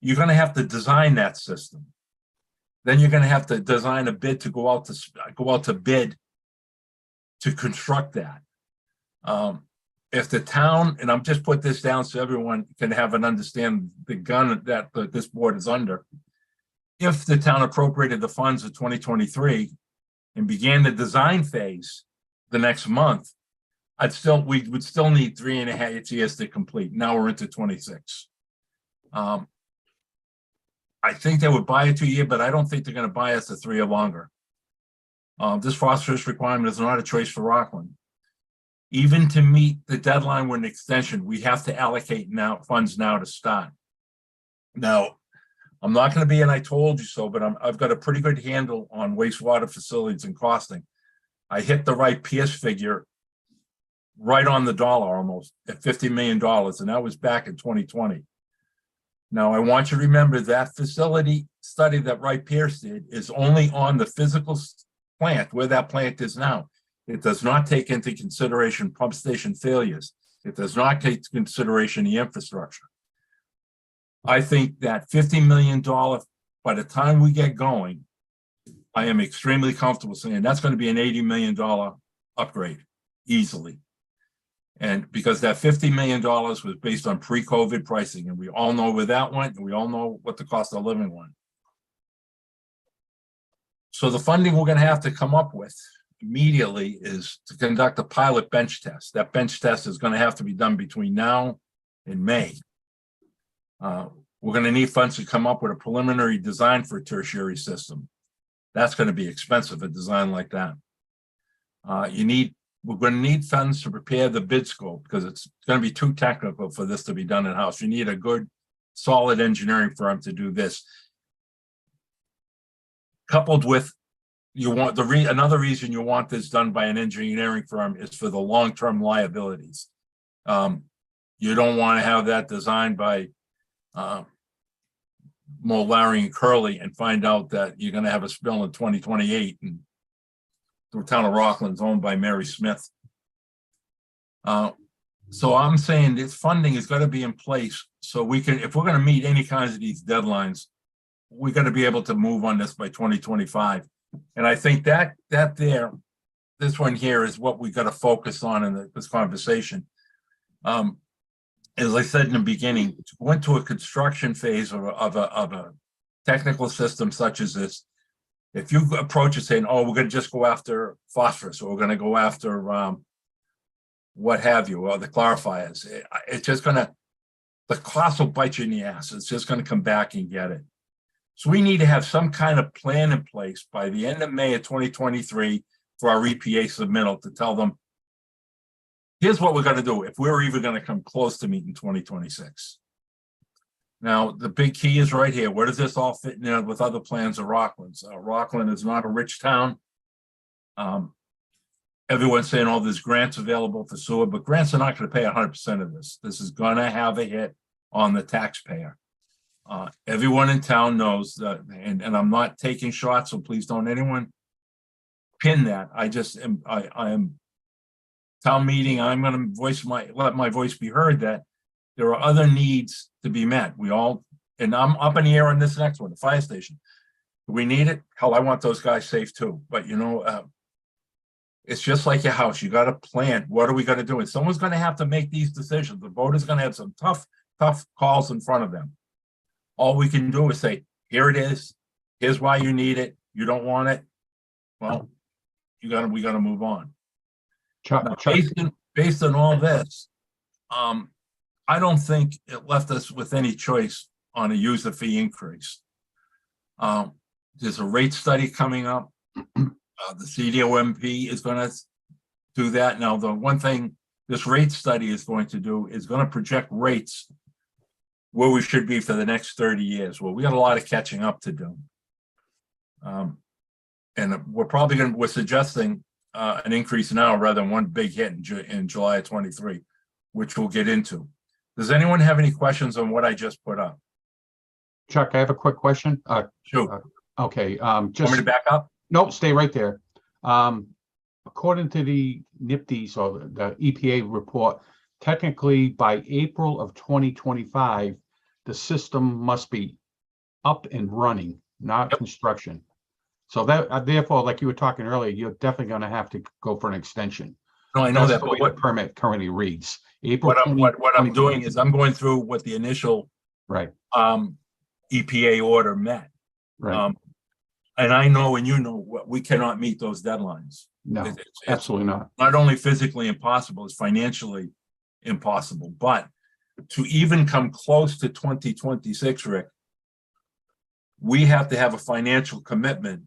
you're going to have to design that system. Then you're going to have to design a bid to go out to bid to construct that. If the town, and I'm just put this down so everyone can have an understand the gun that this board is under. If the town appropriated the funds of 2023 and began the design phase the next month, we would still need 3.5 years to complete. Now we're into 26. I think they would buy a 2-year, but I don't think they're going to buy us a 3 or longer. This phosphorus requirement is not a choice for Rockland. Even to meet the deadline with an extension, we have to allocate funds now to start. Now, I'm not going to be, and I told you so, but I've got a pretty good handle on wastewater facilities and costing. I hit the Wright Pierce figure right on the dollar almost at $50 million, and that was back in 2020. Now, I want you to remember that facility study that Wright Pierce did is only on the physical plant, where that plant is now. It does not take into consideration pump station failures. It does not take into consideration the infrastructure. I think that $50 million, by the time we get going, I am extremely comfortable saying that's going to be an $80 million upgrade easily. And because that $50 million was based on pre-COVID pricing, and we all know where that went, and we all know what the cost of living went. So the funding we're going to have to come up with immediately is to conduct a pilot bench test. That bench test is going to have to be done between now and May. We're going to need funds to come up with a preliminary design for a tertiary system. That's going to be expensive, a design like that. We're going to need funds to prepare the bid scope because it's going to be too technical for this to be done in-house. You need a good, solid engineering firm to do this. Coupled with, another reason you want this done by an engineering firm is for the long-term liabilities. You don't want to have that designed by Larry and Curley and find out that you're going to have a spill in 2028 and the town of Rockland is owned by Mary Smith. So I'm saying this funding is going to be in place so we can, if we're going to meet any kinds of these deadlines, we got to be able to move on this by 2025. And I think that this one here is what we got to focus on in this conversation. As I said in the beginning, to go into a construction phase of a technical system such as this, if you approach it saying, oh, we're going to just go after phosphorus, or we're going to go after what have you, or the clarifiers, it's just going to, the cost will bite you in the ass. It's just going to come back and get it. So we need to have some kind of plan in place by the end of May of 2023 for our EPA submittal to tell them, here's what we're going to do if we're even going to come close to meeting 2026. Now, the big key is right here. Where does this all fit in with other plans of Rockland's? Rockland is not a rich town. Everyone's saying, oh, there's grants available for sewer, but grants are not going to pay 100% of this. This is going to have a hit on the taxpayer. Everyone in town knows that, and I'm not taking shots, so please don't anyone pin that. I am town meeting. I'm going to let my voice be heard that there are other needs to be met. And I'm up in the air on this next one, the fire station. Do we need it? Hell, I want those guys safe too. But it's just like your house. You got to plan. What are we going to do? And someone's going to have to make these decisions. The voters going to have some tough calls in front of them. All we can do is say, here it is. Here's why you need it. You don't want it. Well, we got to move on. Chuck, Now, based on all this, I don't think it left us with any choice on a user fee increase. There's a rate study coming up. The CDOMP is going to do that. Now, the one thing this rate study is going to do is going to project rates where we should be for the next 30 years. Well, we got a lot of catching up to do. And we're suggesting an increase now rather than one big hit in July of 23, which we'll get into. Does anyone have any questions on what I just put up? Chuck, I have a quick question. Sure. Okay. Want me to back up? Nope, stay right there. According to the NIPD's or the EPA report, technically by April of 2025, the system must be up and running, not construction. So that therefore, like you were talking earlier, you're definitely going to have to go for an extension. No, I know That's that, the but way the permit currently reads. April. What I'm doing is I'm going through what the initial Right. EPA order met. Right. And I know, and you know, we cannot meet those deadlines. No, It's absolutely not. not only physically impossible, it's financially impossible. But to even come close to 2026, Rick, we have to have a financial commitment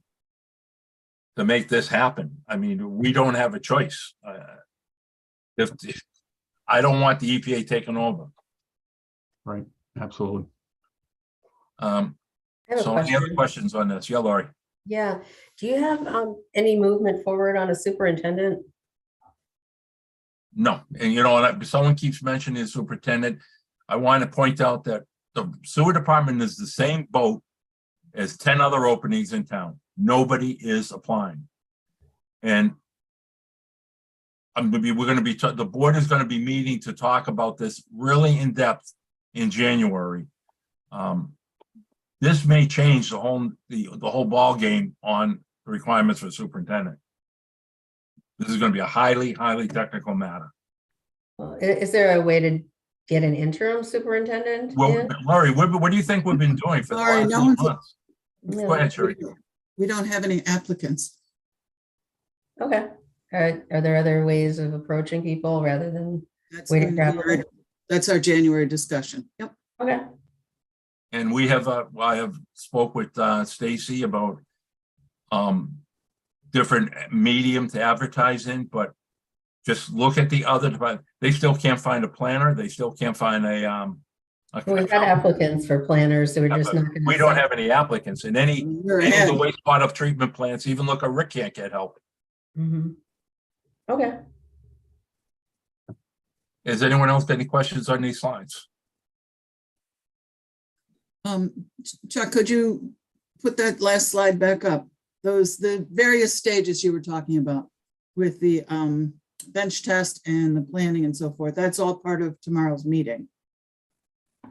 to make this happen. I mean, we don't have a choice. If I don't want the EPA taking over. Right. Absolutely. I have a So any other question. questions on this? Yeah, Laurie. Yeah, do you have any movement forward on a superintendent? No, and someone keeps mentioning the superintendent. I want to point out that the sewer department is the same boat as 10 other openings in town. Nobody is applying. And the board is going to be meeting to talk about this really in depth in January. This may change the whole ball game on the requirements for superintendent. This is going to be a highly technical matter. Is there a way to get an interim superintendent Well, in? Laurie, what do you think we've been doing for the Laurie, last no 2 one's- months? Go ahead, Sherry. We don't have any applicants. Okay. Are there other ways of approaching people rather than That's waiting for going to be applicants? that's our January discussion. Yep. Okay. And I have spoke with Stacy about different medium to advertise in, but just look at the other department. They still can't find a planner. They still can't find a We've got applicants for planners, so we're just not gonna. we don't have any applicants in any of You're the ahead. wastewater treatment plants. Even look at Rick can't get help. Mhm. Okay. Has anyone else got any questions on these slides? Chuck, could you put that last slide back up? The various stages you were talking about with the bench test and the planning and so forth. That's all part of tomorrow's meeting.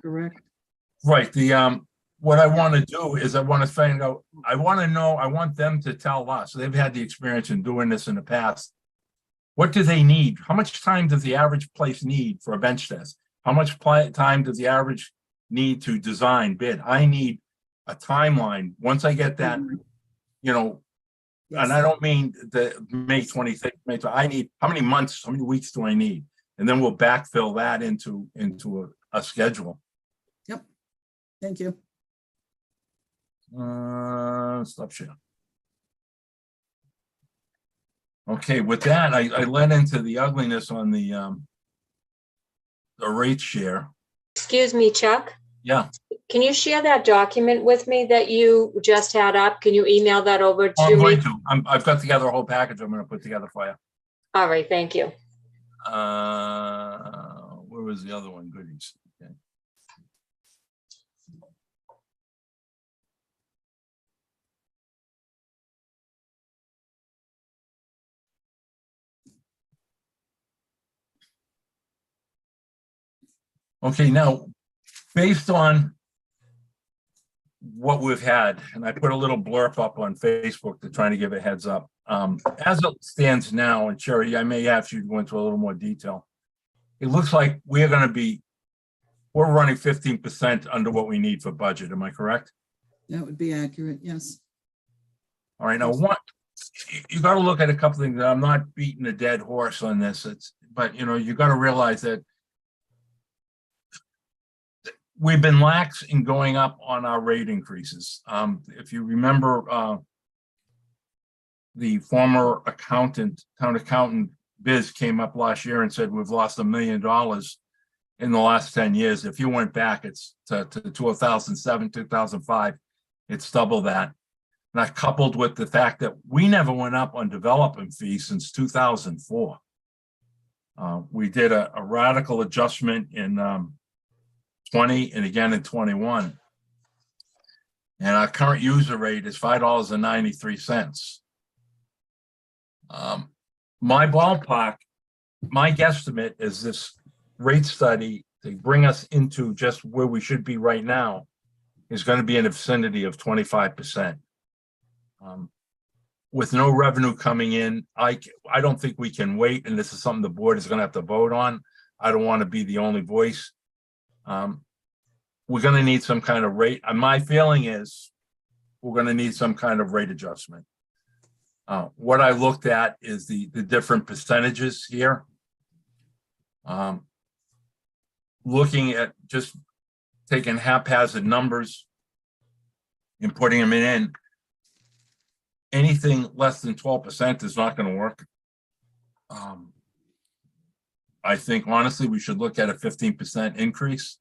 Correct? Right. what I want to do is I want to find out, I want to know, I want them to tell us, they've had the experience in doing this in the past. What do they need? How much time does the average place need for a bench test? How much time does the average need to design, bid? I need a timeline. Once I get that, you know, and I don't mean the May 26th, I need, how many months, how many weeks do I need? And then we'll backfill that into a schedule. Thank you. Stop share. Okay, with that, I led into the ugliness on the rate share. Excuse me, Chuck. Yeah. Can you share that document with me that you just had up? Can you email that over I'm to going me? to. I've got together a whole package I'm going to put together for you. All right, thank you. Where was the other one? Goodies. Okay. Okay, now, based on what we've had, and I put a little blurb up on Facebook to try to give a heads up. As it stands now, and Sherry, I may ask you to go into a little more detail. It looks like we're running 15% under what we need for budget. Am I correct? That would be accurate, yes. All right, now you got to look at a couple things. I'm not beating a dead horse on this. But you know, you got to realize that we've been lax in going up on our rate increases. If you remember, the former town accountant Biz came up last year and said we've lost $1 million in the last 10 years. If you went back, it's to 2007, 2005, it's double that. And that coupled with the fact that we never went up on development fees since 2004. We did a radical adjustment in 20 and again in 21. And our current user rate is $5.93. My ballpark, my guesstimate is this rate study to bring us into just where we should be right now is going to be in the vicinity of 25%. With no revenue coming in, I don't think we can wait, and this is something the board is going to have to vote on. I don't want to be the only voice. We're going to need some kind of rate. My feeling is we're going to need some kind of rate adjustment. What I looked at is the different percentages here. Looking at just taking haphazard numbers and putting them in, anything less than 12% is not going to work. I think honestly, we should look at a 15% increase.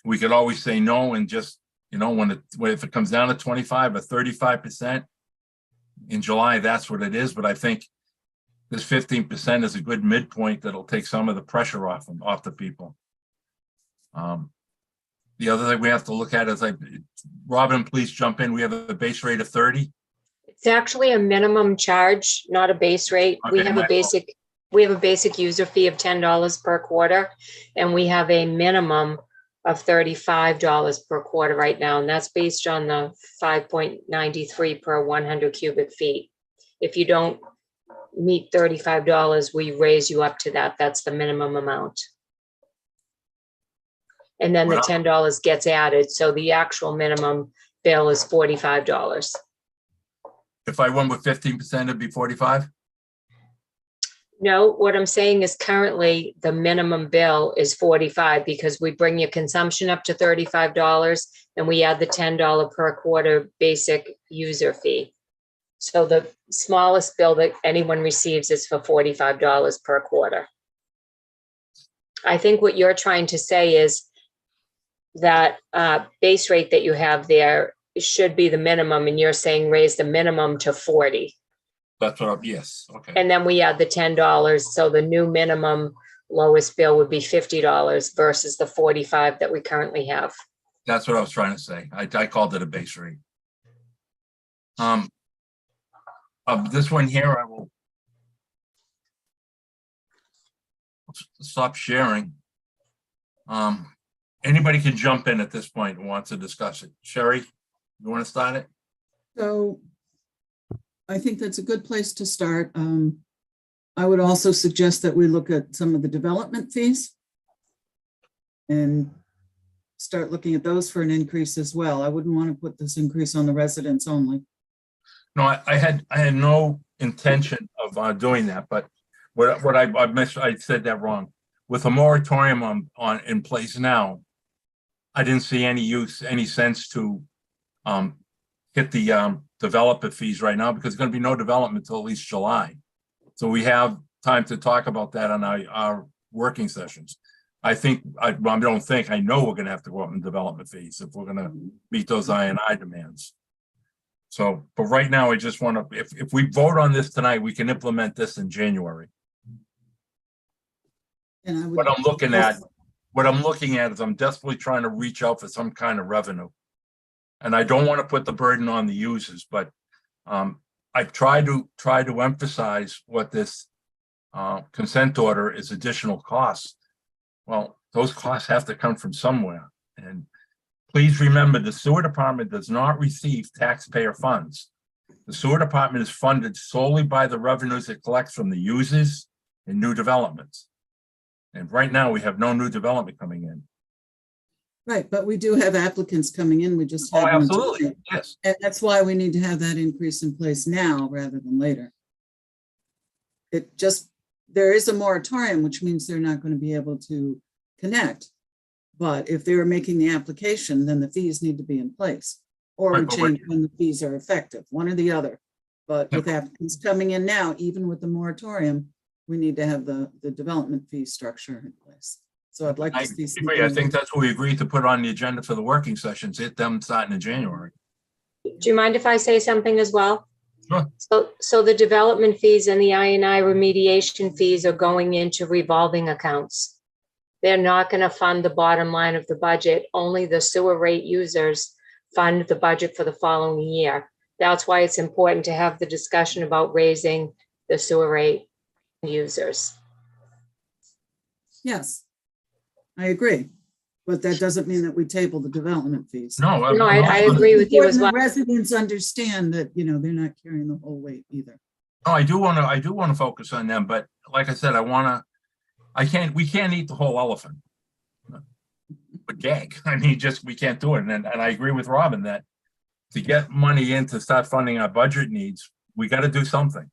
We could always say no and just, you know, if it comes down to 25 or 35% in July, that's what it is. But I think this 15% is a good midpoint that'll take some of the pressure off the people. The other thing we have to look at is, Robin, please jump in. We have a base rate of 30. It's actually a minimum charge, not a base rate. Okay, We have a basic user fee of $10 per quarter, and we have a minimum of $35 per quarter right now, and that's based on the 5.93 per 100 cubic feet. If you don't meet $35, we raise you up to that. That's the minimum amount. And then the $10 gets added, so the actual minimum bill is $45. If I went with 15%, it'd be 45. No, what I'm saying is currently the minimum bill is 45 because we bring your consumption up to $35 and we add the $10 per quarter basic user fee. So the smallest bill that anyone receives is for $45 per quarter. I think what you're trying to say is that base rate that you have there should be the minimum, and you're saying raise the minimum to 40. That's what yes. Okay. And then we add the $10. So the new minimum lowest bill would be $50 versus the 45 that we currently have. That's what I was trying to say. I called it a base rate. This one here, I will stop sharing. Anybody can jump in at this point and wants to discuss it. Sherry, you want to start it? So I think that's a good place to start. I would also suggest that we look at some of the development fees and start looking at those for an increase as well. I wouldn't want to put this increase on the residents only. No, I had no intention of doing that, but what I missed, I said that wrong. With a moratorium on in place now, I didn't see any sense to hit the developer fees right now, because there's going to be no development until at least July. So we have time to talk about that on our working sessions. I know we're going to have to go up in development fees if we're going to meet those I&I demands. So, but right now, I just want to, if we vote on this tonight, we can implement this in January. And I would. What I'm looking at is I'm desperately trying to reach out for some kind of revenue. And I don't want to put the burden on the users, but I've tried to emphasize what this consent order is additional costs. Well, those costs have to come from somewhere. And please remember, the sewer department does not receive taxpayer funds. The sewer department is funded solely by the revenues it collects from the users and new developments. And right now, we have no new development coming in. Right, but we do have applicants coming in. We just. Oh, had one absolutely, today. yes. And that's why we need to have that increase in place now rather than later. There is a moratorium, which means they're not going to be able to connect. But if they were making the application, then the fees need to be in place. Or we Right, but change when the fees are effective, one or the other. But with applicants coming in now, even with the moratorium, we need to have the development fee structure in place. So I'd like to see. I think that's what we agreed to put on the agenda for the working sessions, hit them starting in January. Do you mind if I say something as well? Sure. So the development fees and the I&I remediation fees are going into revolving accounts. They're not going to fund the bottom line of the budget. Only the sewer rate users fund the budget for the following year. That's why it's important to have the discussion about raising the sewer rate users. Yes, I agree. But that doesn't mean that we table the development fees. No, I agree with you as well. The residents understand that, they're not carrying the whole weight either. No, I do want to focus on them, but like I said, we can't eat the whole elephant. But gag, we can't do it. And I agree with Robin that to get money in to start funding our budget needs, we got to do something.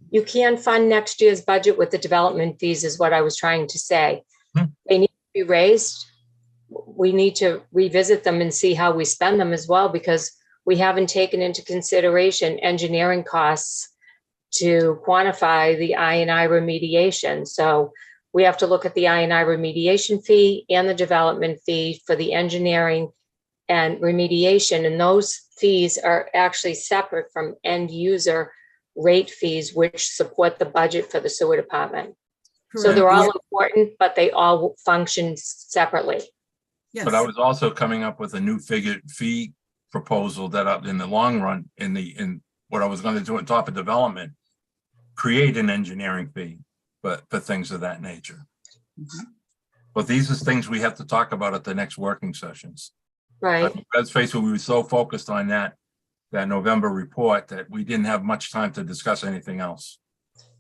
You can fund next year's budget with the development fees is what I was trying to say. They need to be raised. We need to revisit them and see how we spend them as well, because we haven't taken into consideration engineering costs to quantify the I&I remediation. So we have to look at the I&I remediation fee and the development fee for the engineering and remediation. And those fees are actually separate from end user rate fees, which support the budget for the sewer department. So they're all important, but they all function separately. Yes. But I was also coming up with a new fee proposal that up in the long run, in what I was going to do on top of development, create an engineering fee, but for things of that nature. But these are things we have to talk about at the next working sessions. Right. Let's face it, we were so focused on that November report that we didn't have much time to discuss anything else.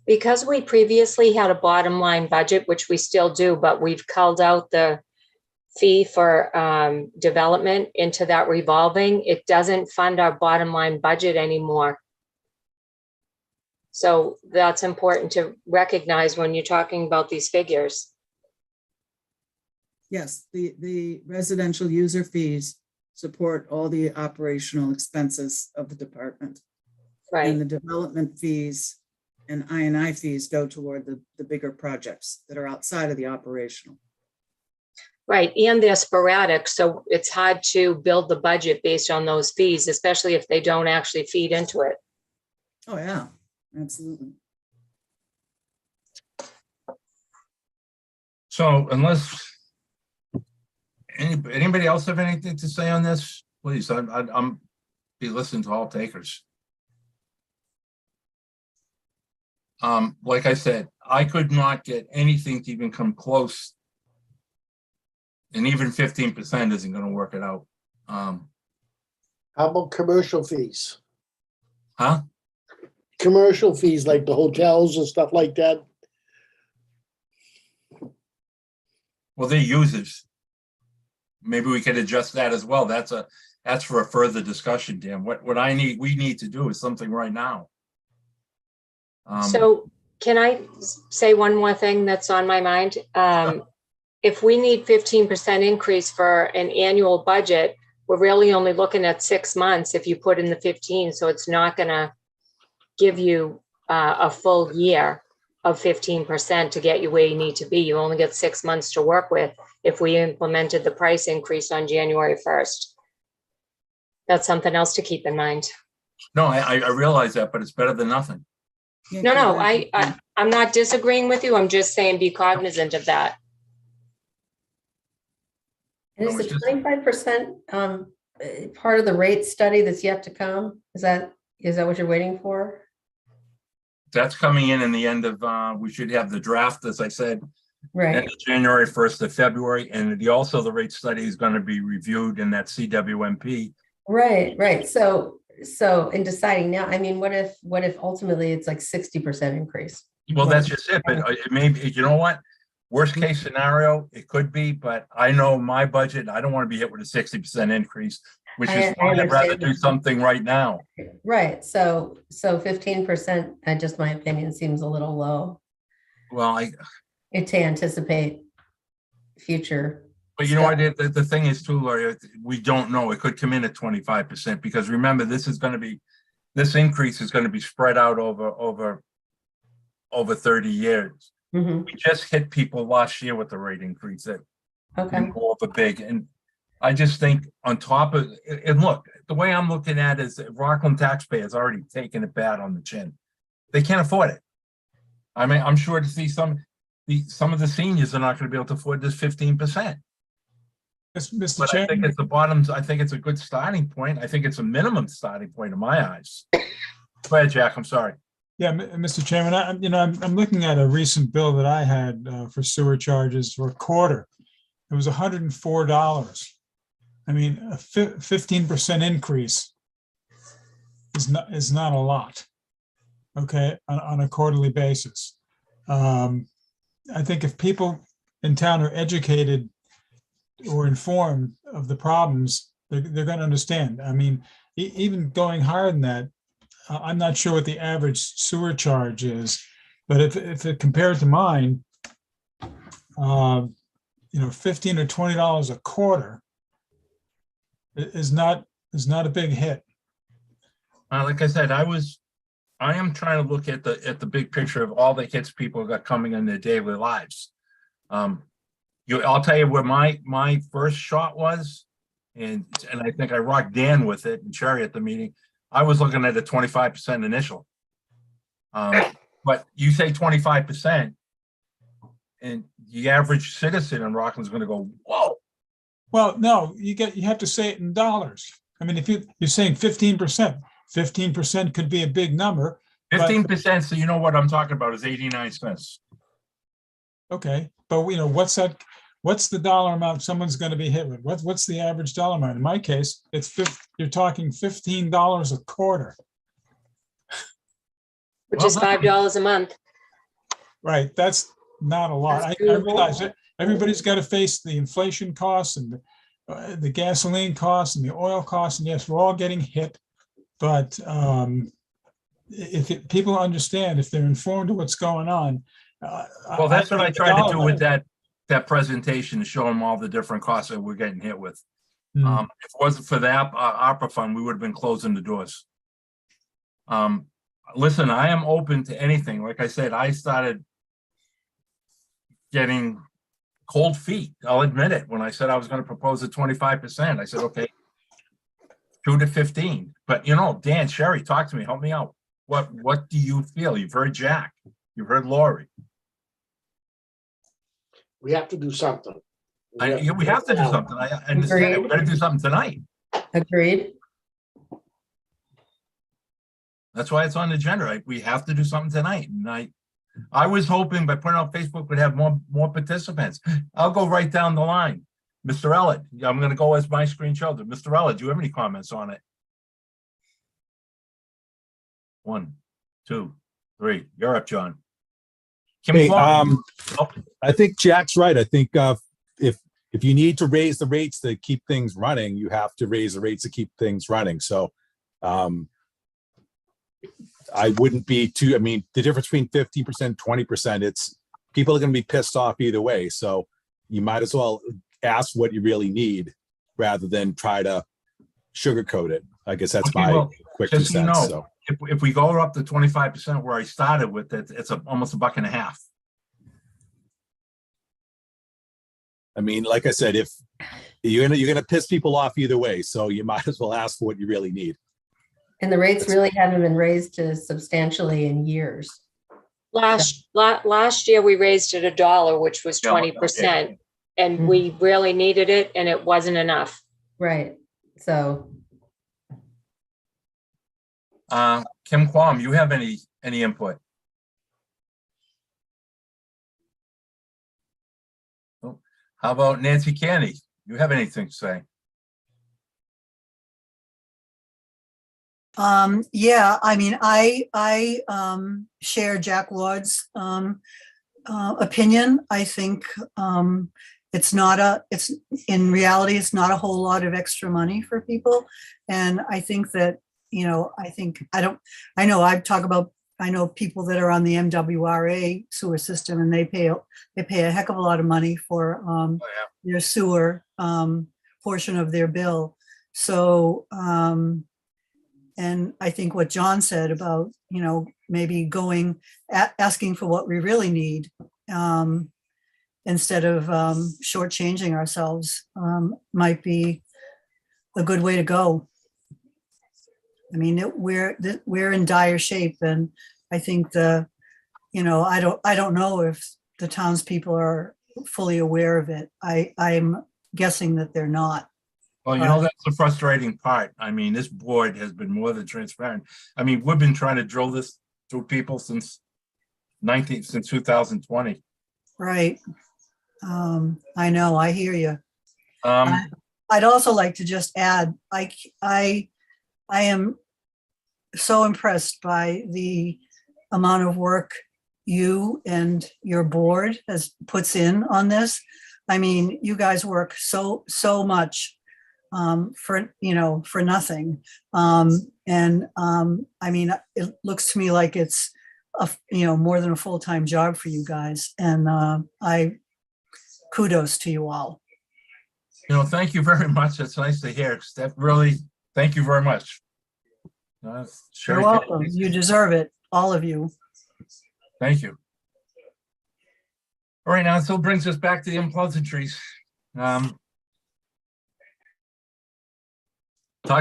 Because we previously had a bottom line budget, which we still do, but we've culled out the fee for development into that revolving, it doesn't fund our bottom line budget anymore. So that's important to recognize when you're talking about these figures. Yes, the residential user fees support all the operational expenses of the department. Right. And the development fees and I&I fees go toward the bigger projects that are outside of the operational. Right, and they're sporadic, so it's hard to build the budget based on those fees, especially if they don't actually feed into it. Oh, yeah, absolutely. So unless anybody else have anything to say on this, please, I'm be listening to all takers. Like I said, I could not get anything to even come close And even 15% isn't gonna work it out. How about commercial fees? Huh? Commercial fees like the hotels and stuff like that. Well, they're users. Maybe we could adjust that as well. That's for a further discussion, Dan. What we need to do is something right now. So can I say one more thing that's on my mind? If we need 15% increase for an annual budget, we're really only looking at 6 months if you put in the 15, so it's not gonna give you a full year of 15% to get you where you need to be. You only get 6 months to work with if we implemented the price increase on January 1st. That's something else to keep in mind. No, I realize that, but it's better than nothing. No, I'm not disagreeing with you. I'm just saying be cognizant of that. And No, is it's the just- 25% part of the rate study that's yet to come? Is that what you're waiting for? That's coming in the end of, we should have the draft, as I said, end Right, of January 1st of February. And also the rate study is going to be reviewed in that CWMP. right. So in deciding now, I mean, what if ultimately it's like 60% increase? Well, that's just it, but it may be, you know what? Worst case scenario, it could be, but I know my budget, I don't want to be hit with a 60% increase, which I is why I'd rather understand do that. something right now. Right, so 15%, just my opinion, seems a little low Well, to anticipate future. but you know what, the thing is too, Lori, we don't know. It could come in at 25% because remember, this increase is going to be spread out over 30 years. Mhm, We just hit people last year with the rate increase that okay, more of a big, and I just think on top of, and look, the way I'm looking at it is that Rockland taxpayers already taken it bad on the chin. They can't afford it. I mean, I'm sure to see some of the seniors are not going to be able to afford this 15%. Mr. But I think Chairman, it's the bottoms. I think it's a good starting point. I think it's a minimum starting point in my eyes. Go ahead, Jack. I'm sorry. yeah, Mr. Chairman, I'm looking at a recent bill that I had for sewer charges for a quarter. It was $104. I mean, a 15% increase is not a lot, okay, on a quarterly basis. I think if people in town are educated or informed of the problems, they're going to understand. I mean, even going higher than that, I'm not sure what the average sewer charge is, but if it compared to mine, $15 or $20 a quarter is not a big hit. Like I said, I am trying to look at the big picture of all the hits people got coming in their daily lives. I'll tell you where my first shot was, and I think I rocked Dan with it and Cherry at the meeting. I was looking at a 25% initial. But you say 25%, and the average citizen in Rockland is going to go, whoa. Well, no, you have to say it in dollars. I mean, if you're saying 15%, 15% could be a big number. 15%, so you know what I'm talking about is 89 cents. Okay, but what's the dollar amount someone's going to be hit with? What's the average dollar amount? In my case, you're talking $15 a quarter. Which is $5 a month. Right, that's not a lot. That's I doable. realize that everybody's got to face the inflation costs and the gasoline costs and the oil costs, and yes, we're all getting hit. But if people understand, if they're informed of what's going on. Well, that's what I think tried to do $1 with that presentation, to show them all the different costs that we're getting hit with. Hmm. If it wasn't for the opera fund, we would have been closing the doors. Listen, I am open to anything. Like I said, I started getting cold feet. I'll admit it. When I said I was going to propose a 25%, I said, okay, 2 to 15. But Dan, Sherry, talk to me, help me out. What do you feel? You've heard Jack, you've heard Lori. We have to do something. We have to do something. I understand it. We're going to do something tonight. agreed. That's why it's on the agenda. We have to do something tonight. And I was hoping by putting on Facebook would have more participants. I'll go right down the line. Mr. Ellett, I'm gonna go as my screen showed. Mr. Ellett, do you have any comments on it? 1, 2, 3. You're up, John. Kim Hey, Kwong. Oh, I think Jack's right. I think if you need to raise the rates to keep things running, you have to raise the rates to keep things running. So I wouldn't be too, I mean, the difference between 15%, 20%, it's people are going to be pissed off either way. So you might as well ask what you really need rather than try to sugarcoat it. I guess that's Okay, my well, quick 2 just so you cents. know, So if we go up to 25% where I started with it, it's almost $1.50. I mean, like I said, if you're gonna piss people off either way, so you might as well ask for what you really need. And the rates really haven't been raised to substantially in years. Last year, we raised it $1, which was Yeah, 20%. And we really needed it and it wasn't enough. Right, so. Kim Kwong, you have any input? Oh, how about Nancy Canny? You have anything to say? Yeah, I mean, I share Jack Ward's opinion. I think it's in reality, it's not a whole lot of extra money for people. And I think that, you know, I know people that are on the MWRA sewer system and they pay a heck of a lot of money for their sewer portion of their bill. So, and I think what John said about, you know, maybe asking for what we really need instead of shortchanging ourselves might be a good way to go. I mean, we're in dire shape, and I think I don't know if the townspeople are fully aware of it. I'm guessing that they're not. Well, you know, that's the frustrating part. I mean, this board has been more than transparent. I mean, we've been trying to drill this through people since 2020. Right. I know, I hear you. Um, I'd also like to just add, I am so impressed by the amount of work you and your board puts in on this. I mean, you guys work so much for nothing. I mean, it looks to me like it's more than a full-time job for you guys. And I kudos to you all. you know, thank you very much. It's nice to hear. Steph, really, thank you very much. You're welcome. You deserve it, all of you. Thank you. All right, now it still brings us back to the unpleasantries. Talk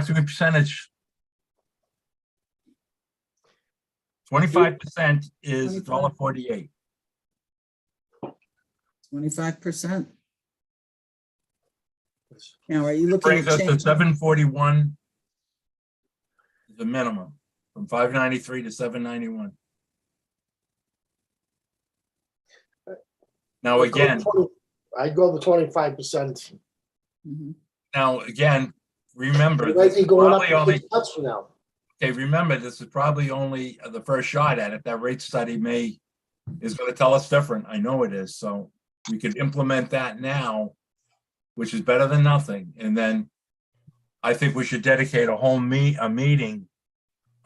to me percentage. 25% is $1.48. 25%. Now, are you looking Brings at us to changing? 741. The minimum from 593 to 791. Now again, I'd go the 25%. Mhm. now again, remember, It might this be is going up probably only, to $6 from now. okay, remember, this is probably only the first shot at it. That rate study is going to tell us different. I know it is. So we could implement that now, which is better than nothing. And then I think we should dedicate a meeting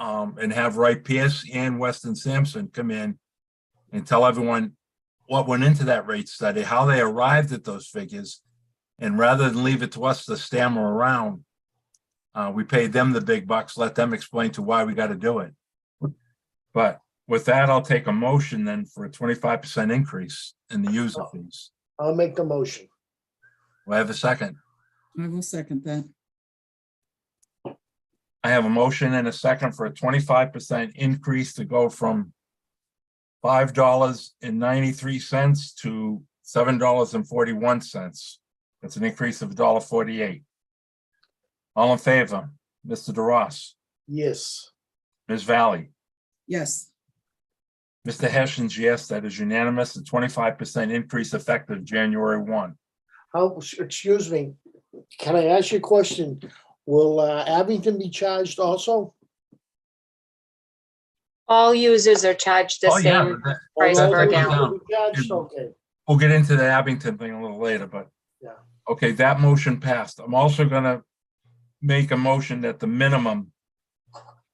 and have Wright Pierce and Weston Sampson come in and tell everyone what went into that rate study, how they arrived at those figures. And rather than leave it to us to stammer around, we paid them the big bucks, let them explain to why we got to do it. But with that, I'll take a motion then for a 25% increase in the user fees. I'll make the motion. Do I have a second? I will second that. I have a motion and a second for a 25% increase to go from $5.93 to $7.41. That's an increase of $1.48. All in favor, Mr. DeRoss, Yes. Ms. Valley, Yes, Mr. Hessians, yes, that is unanimous. A 25% increase effective January 1. How, excuse me, can I ask you a question? Will Abington be charged also? All users are charged the Oh, yeah, same but that- price All per goes users gallon. will be charged? Okay, we'll get into the Abington thing a little later, but. Yeah. Okay, that motion passed. I'm also gonna make a motion that the minimum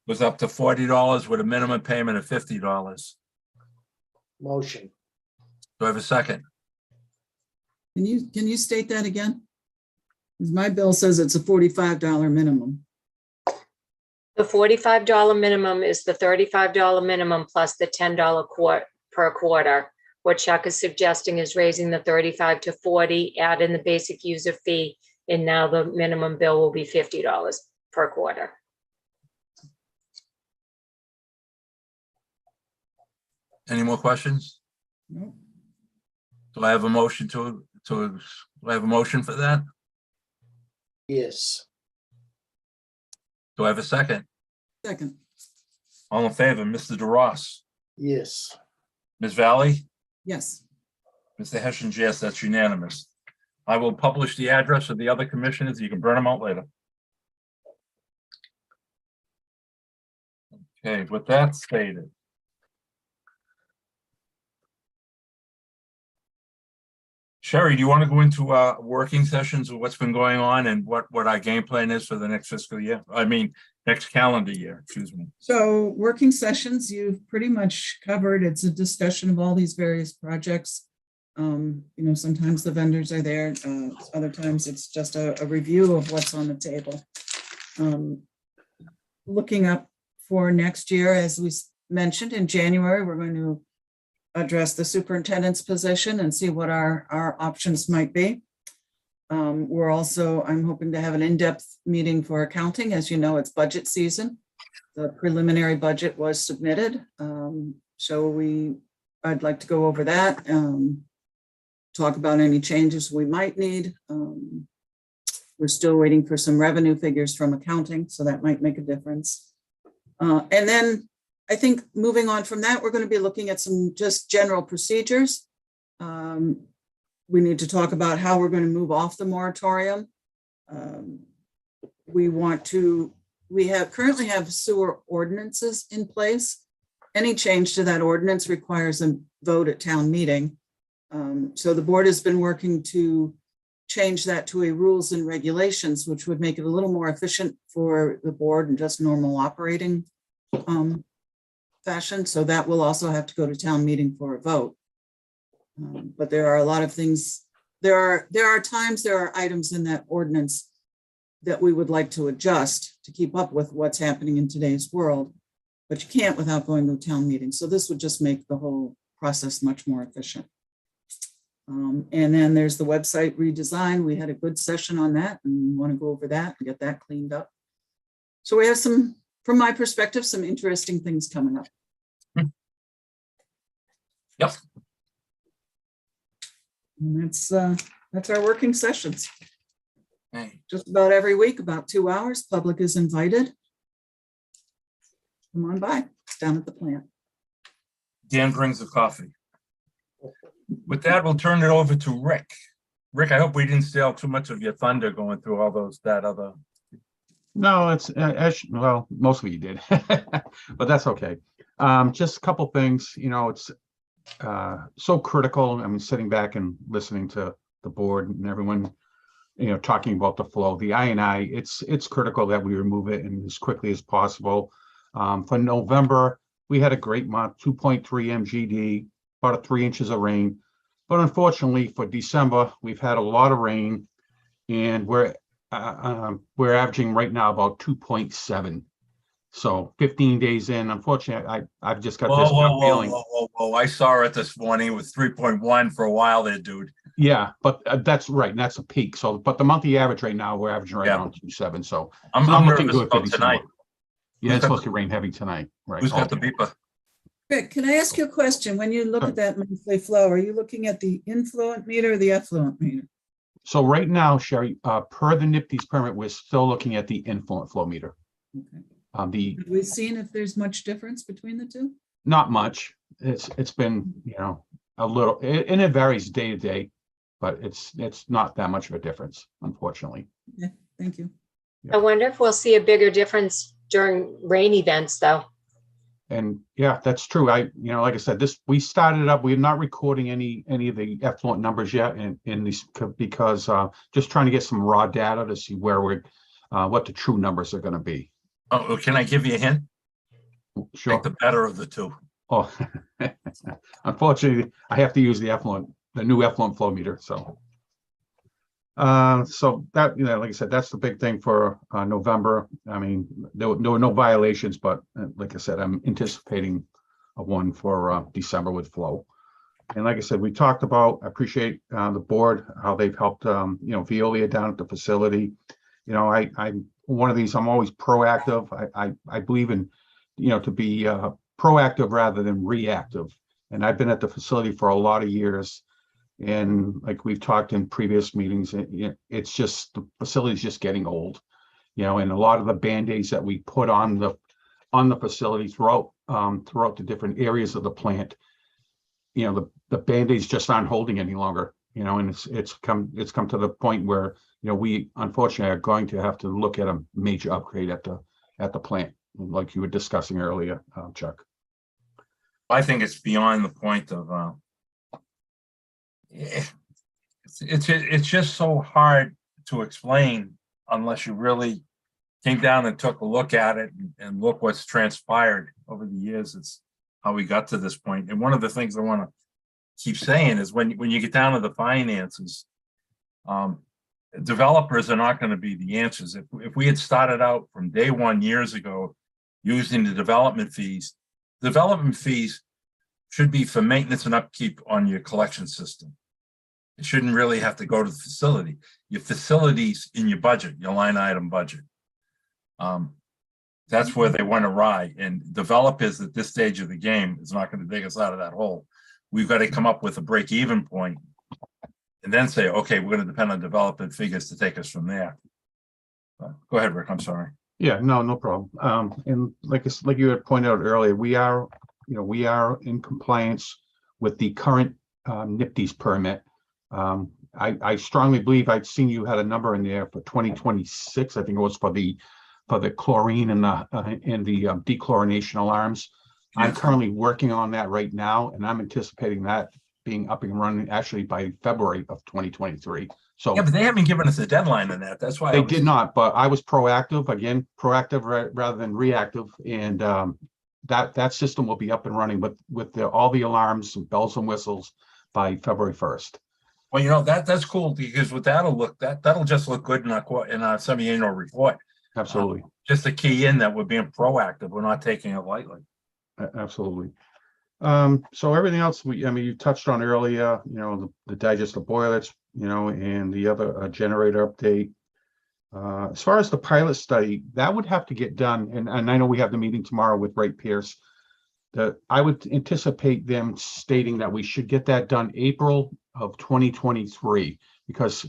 was up to $40 with a minimum payment of $50. motion. Do I have a second? Can you state that again? 'Cause my bill says it's a $45 minimum. The $45 minimum is the $35 minimum plus the $10 per quarter. What Chuck is suggesting is raising the 35 to 40, add in the basic user fee, and now the minimum bill will be $50 per quarter. Any more questions? Nope. Do I have a motion do I have a motion for that? Yes, Do I have a second? Second, All in favor, Mr. DeRoss, yes. Ms. Valley, yes. Mr. Hessian, yes, that's unanimous. I will publish the address of the other commissioners. You can burn them out later. Okay, with that stated. Sherry, do you want to go into working sessions of what's been going on and what our game plan is for the next fiscal year? I mean, next calendar year, excuse me. So working sessions, you've pretty much covered. It's a discussion of all these various projects. Sometimes the vendors are there, other times it's just a review of what's on the table. Looking up for next year, as we mentioned in January, we're going to address the superintendent's position and see what our options might be. I'm hoping to have an in-depth meeting for accounting. As you know, it's budget season. The preliminary budget was submitted. I'd like to go over that, talk about any changes we might need. We're still waiting for some revenue figures from accounting, so that might make a difference. And then I think moving on from that, we're going to be looking at some just general procedures. We need to talk about how we're going to move off the moratorium. We currently have sewer ordinances in place. Any change to that ordinance requires a vote at town meeting. So the board has been working to change that to a rules and regulations, which would make it a little more efficient for the board and just normal operating fashion. So that will also have to go to town meeting for a vote. But there are a lot of things, there are items in that ordinance that we would like to adjust to keep up with what's happening in today's world, but you can't without going to a town meeting. So this would just make the whole process much more efficient. And then there's the website redesign. We had a good session on that and we want to go over that and get that cleaned up. So we have some, from my perspective, some interesting things coming up. Yep. And that's our working sessions. Hey, Just about every week, about 2 hours. Public is invited. Come on by. It's down at the plant. Dan brings the coffee. With that, we'll turn it over to Rick. Rick, I hope we didn't steal too much of your thunder going through all that other. No, it's well, mostly you did, but that's okay. Just a couple things, it's so critical. I mean, sitting back and listening to the board and everyone, talking about the flow, the I&I, it's critical that we remove it and as quickly as possible. For November, we had a great month, 2.3 MGD, about 3 inches of rain. But unfortunately for December, we've had a lot of rain and we're averaging right now about 2.7. So 15 days in, unfortunately, I've just got this gut feeling. Whoa. I saw it this morning. It was 3.1 for a while there, dude. Yeah, but that's right. And that's a peak. So, but the monthly average right now, we're averaging right around 2.7. So I'm looking nervous good for about tonight. December. Yeah, it's supposed to rain heavy tonight, right? Who's got the beeper? Rick, can I ask you a question? When you look Sure. at that monthly flow, are you looking at the influent meter or the effluent meter? So right now, Sherry, per the NIPD's permit, we're still looking at the influent flow meter. Okay. The Have we seen if there's much difference between the two? not much. It's been, a little, and it varies day to day. but it's not that much of a difference, unfortunately. Thank you. I wonder if we'll see a bigger difference during rain events, though. And yeah, that's true. Like I said, we started up, we're not recording any of the effluent numbers yet in these, because just trying to get some raw data to see where what the true numbers are going to be. Oh, can I give you a hint? Sure. Take the better of the two. Oh, unfortunately, I have to use the new effluent flow meter. So that, like I said, that's the big thing for November. I mean, there were no violations, but like I said, I'm anticipating a one for December with flow. And like I said, we talked about, I appreciate the board, how they've helped, Veolia down at the facility. I'm one of these, I'm always proactive. I believe in, to be proactive rather than reactive. And I've been at the facility for a lot of years. And like we've talked in previous meetings, it's just, the facility is just getting old, and a lot of the Band-Aids that we put on the facility throughout the different areas of the plant, the Band-Aids just aren't holding any longer, and it's come to the point where, we unfortunately are going to have to look at a major upgrade at the plant, like you were discussing earlier, Chuck. I think it's beyond the point of, it's just so hard to explain unless you really came down and took a look at it and look what's transpired over the years. It's how we got to this point. And one of the things I want to keep saying is when you get down to the finances, developers are not going to be the answers. If we had started out from day one years ago using the development fees should be for maintenance and upkeep on your collection system. It shouldn't really have to go to the facility. Your facilities in your budget, your line item budget. That's where they went awry. And developers at this stage of the game is not going to dig us out of that hole. We've got to come up with a break-even point and then say, okay, we're going to depend on development figures to take us from there. Go ahead, Rick. I'm sorry. Yeah, no problem. And like you had pointed out earlier, we are in compliance with the current NIPD's permit. I strongly believe I'd seen you had a number in there for 2026. I think it was for the chlorine and the dechlorination alarms. I'm currently working on that right now, and I'm anticipating that being up and running actually by February of 2023. So yeah, but they haven't given us a deadline on that. That's why they did not. But I was proactive again, rather than reactive, and that system will be up and running with all the alarms and bells and whistles by February 1st. Well, that's cool because with that'll just look good in our semi-annual report. Absolutely. Just a key in that we're being proactive. We're not taking it lightly. Absolutely. So everything else you touched on earlier, the digester boilers, and the other generator update. As far as the pilot study, that would have to get done. And I know we have the meeting tomorrow with Ray Pierce. That I would anticipate them stating that we should get that done April of 2023, because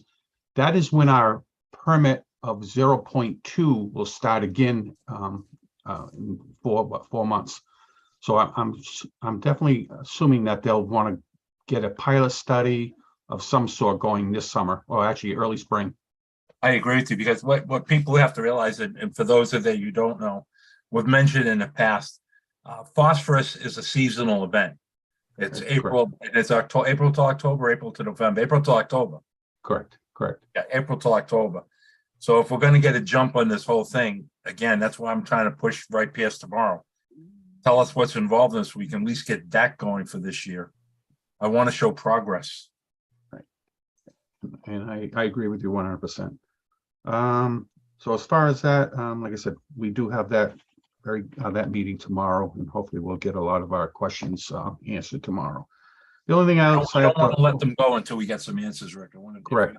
that is when our permit of 0.2 will start again in 4 months. So I'm definitely assuming that they'll want to get a pilot study of some sort going this summer, or actually early spring. I agree with you, because what people have to realize, and for those of you who don't know, we've mentioned in the past, phosphorus is a seasonal event. It's That's April, correct. It's April to October, April to November, April to October. Correct. Yeah, April to October. So if we're going to get a jump on this whole thing, again, that's why I'm trying to push Right Pierce tomorrow. Tell us what's involved in this so we can at least get that going for this year. I want to show progress. Right. And I agree with you 100%. So as far as that, like I said, we do have that that meeting tomorrow, and hopefully we'll get a lot of our questions answered tomorher. The only thing else I don't want to let them go until we get some answers, Rick. I want to correct.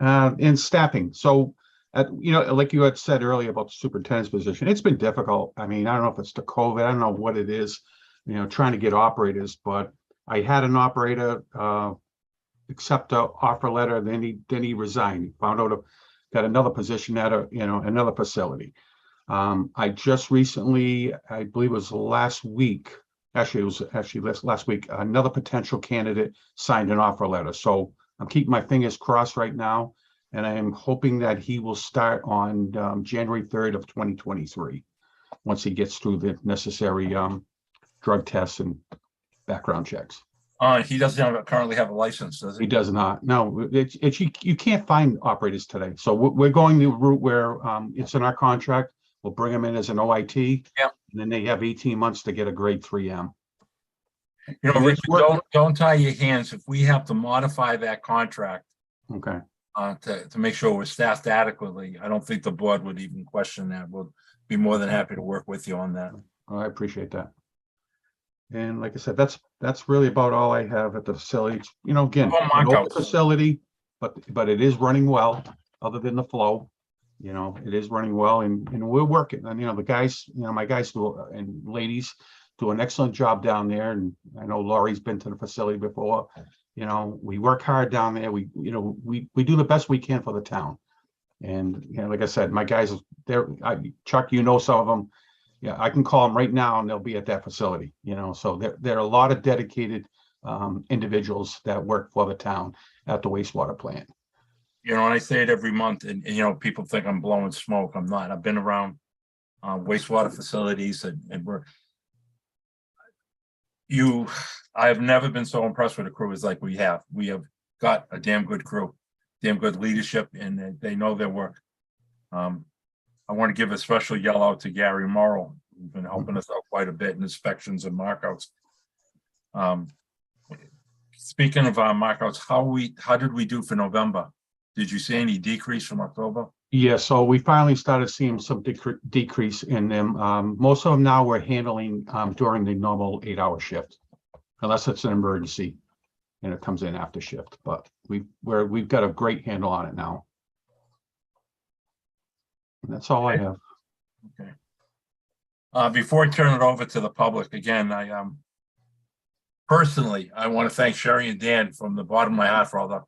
And staffing. So, like you had said earlier about the superintendent's position, it's been difficult. I mean, I don't know if it's the COVID, I don't know what it is, trying to get operators, but I had an operator accept an offer letter, then he resigned. He found out got another position at another facility. I just recently, I believe it was last week, last week, another potential candidate signed an offer letter. So I'm keeping my fingers crossed right now, and I am hoping that he will start on January 3rd of 2023, once he gets through the necessary drug tests and background checks. He doesn't currently have a license, does He he? does not. No, you can't find operators today. So we're going the route where it's in our contract. We'll bring them in as an OIT. Yep. And then they have 18 months to get a grade 3M. You know, And Rich, it's work- don't tie your hands. If we have to modify that contract Okay, to make sure we're staffed adequately, I don't think the board would even question that. We'll be more than happy to work with you on that. well, I appreciate that. And like I said, that's really about all I have at the facility. It's, you know, again, How about an open mockouts? facility, but it is running well, other than the flow. You know, it is running well, and we're working. And you know, the guys, you know, my guys do and ladies do an excellent job down there. And I know Laurie's been to the facility before. You know, we work hard down there. We do the best we can for the town. And you know, like I said, my guys, Chuck, you know some of them. Yeah, I can call them right now and they'll be at that facility, you know, so there are a lot of dedicated individuals that work for the town at the wastewater plant. You know, and I say it every month, and you know, people think I'm blowing smoke. I'm not. I've been around wastewater facilities, and I have never been so impressed with a crew as like we have. We have got a damn good crew, damn good leadership, and they know their work. I want to give a special yell out to Gary Morrow, who's been helping us out quite a bit in inspections and markouts. Speaking of markouts, how did we do for November? Did you see any decrease from October? Yeah, so we finally started seeing some decrease in them. Most of them now we're handling during the normal 8-hour shift, unless it's an emergency and it comes in after shift. But we've got a great handle on it now. And that's all I have. Okay. Before I turn it over to the public, again, personally, I want to thank Sherry and Dan from the bottom of my heart for all the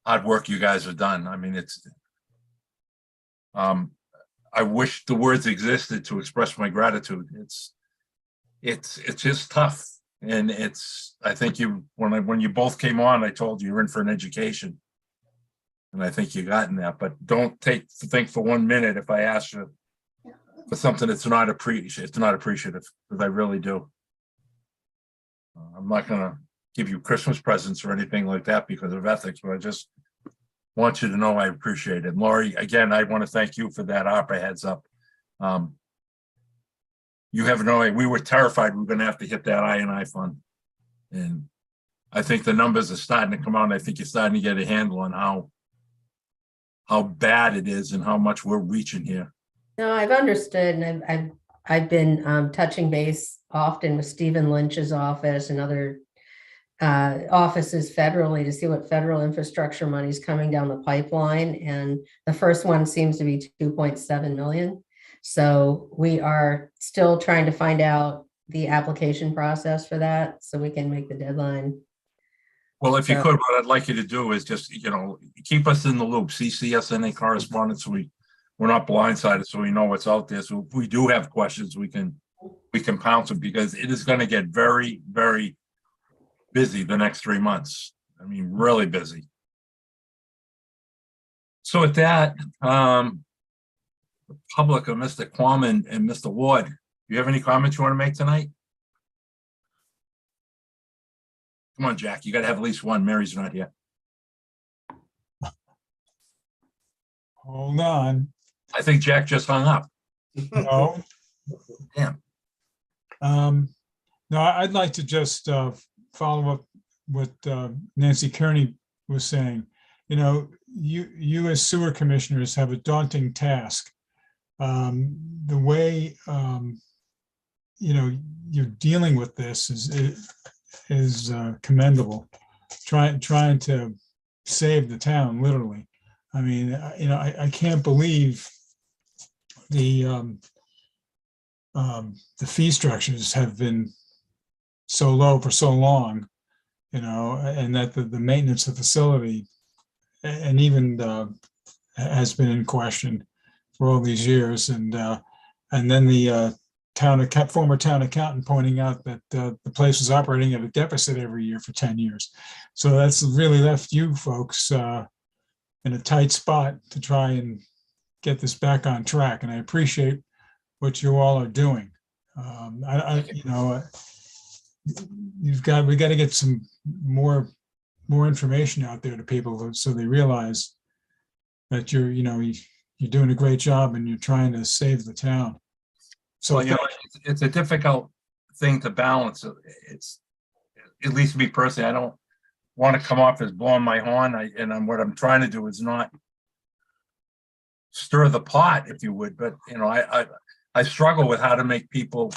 hard work you guys have done. I mean, I wish the words existed to express my gratitude. It's just tough. And I think when you both came on, I told you you're in for an education. And I think you gotten that, but don't think for 1 minute if I ask you for something that's not appreciative. It's not appreciative, because I really do. I'm not gonna give you Christmas presents or anything like that because of ethics, but I just want you to know I appreciate it. And Laurie, again, I want to thank you for that opera heads up. You have no idea. We were terrified we were going to have to hit that I&I fund, and I think the numbers are starting to come out. And I think you're starting to get a handle on how bad it is and how much we're reaching here. No, I've understood, and I've been touching base often with Stephen Lynch's office and other offices federally to see what federal infrastructure money is coming down the pipeline. And the first one seems to be 2.7 million. So we are still trying to find out the application process for that so we can make the deadline. Well, if you could, what I'd like you to do is just, you know, keep us in the loop, CC us any correspondence. We're not blindsided, so we know what's out there. So if we do have questions, we can pounce them, because it is going to get very, very busy the next 3 months. I mean, really busy. So with that, the public of Mr. Quam and Mr. Ward, do you have any comments you want to make tonight? Come on, Jack, you got to have at least one. Mary's not here. Hold on. I think Jack just hung up. No. Damn. No, I'd like to just follow up what Nancy Kearney was saying. You know, you as sewer commissioners have a daunting task. The way you know you're dealing with this is commendable. Trying to save the town, literally. I mean, you know, I can't believe the fee structures have been so low for so long, you know, and that the maintenance of the facility and even has been in question for all these years, and then the former town accountant pointing out that the place was operating at a deficit every year for 10 years. So that's really left you folks in a tight spot to try and get this back on track. And I appreciate what you all are doing. We got to get some more information out there to people so they realize that you're doing a great job and you're trying to save the town. So Well, it's a difficult thing to balance. It's, at least me personally, I don't want to come off as blowing my horn. What I'm trying to do is not stir the pot, if you would, but I struggle with how to make people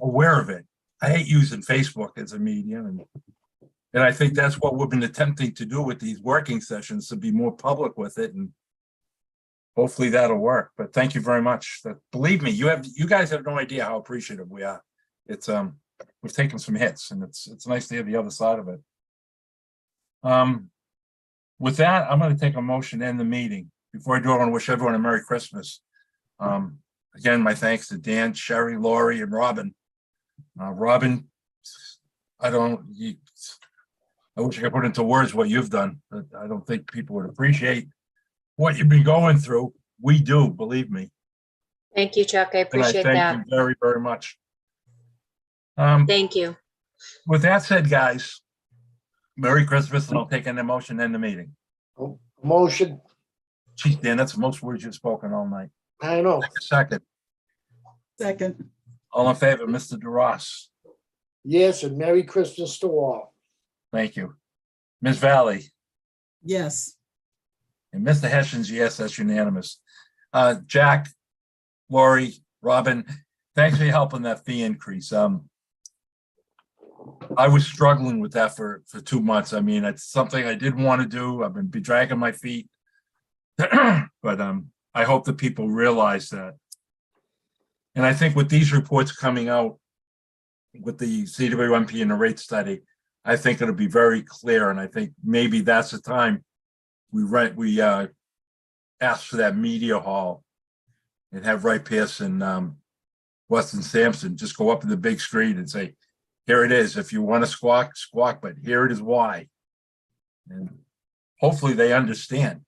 aware of it. I hate using Facebook as a medium, and I think that's what we've been attempting to do with these working sessions, to be more public with it, and hopefully that'll work. But thank you very much. Believe me, you guys have no idea how appreciative we are. It's we've taken some hits, and it's nice to hear the other side of it. With that, I'm going to take a motion to end the meeting. Before I do, I want to wish everyone a Merry Christmas. Again, my thanks to Dan, Sherry, Lori, and Robin. Robin, I wish I could put into words what you've done, but I don't think people would appreciate what you've been going through. We do, believe me. Thank you, Chuck. I And I appreciate thank that. you very, very much. Thank you. With that said, guys, Merry Christmas, and I'll take an emotion in the meeting. Motion, Geez, Dan, that's the most words you've spoken all night. I know. Take a second. Second, All in favor, Mr. DeRoss? Yes, and Merry Christmas to all. Thank you. Ms. Valley? yes. And Mr. Hessian's yes, that's unanimous. Jack, Lori, Robin, thanks for your help on that fee increase. I was struggling with that for 2 months. I mean, it's something I didn't want to do. I've been dragging my feet. But I hope that people realize that. And I think with these reports coming out with the CWMP and the rate study, I think it'll be very clear. And I think maybe that's the time we ask for that media hall and have Wright Pearson, Weston Sampson just go up in the big screen and say, here it is. If you want to squawk, squawk, but here it is why. And hopefully they understand,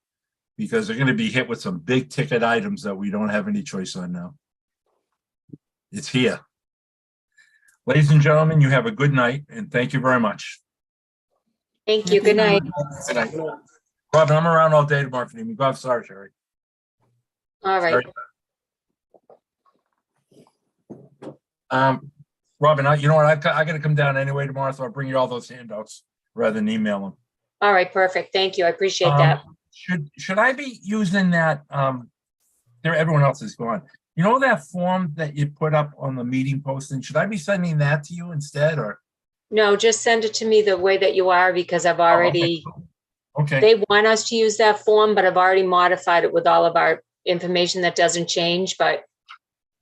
because they're going to be hit with some big ticket items that we don't have any choice on now. It's here. Ladies and gentlemen, you have a good night, and thank you very much. Thank you. Good night. Good night. Robin, I'm around all day tomorrow if you need me. Go. I'm sorry, Sherry. All right. Robin, you know what? I got to come down anyway tomorrow, so I'll bring you all those handouts rather than email them. All right. Perfect. Thank you. I appreciate that. Should I be using that? Everyone else is gone. You know that form that you put up on the meeting posting? Should I be sending that to you instead, or? No, just send it to me the way that you are, because I've already, Okay. they want us to use that form, but I've already modified it with all of our information that doesn't change. But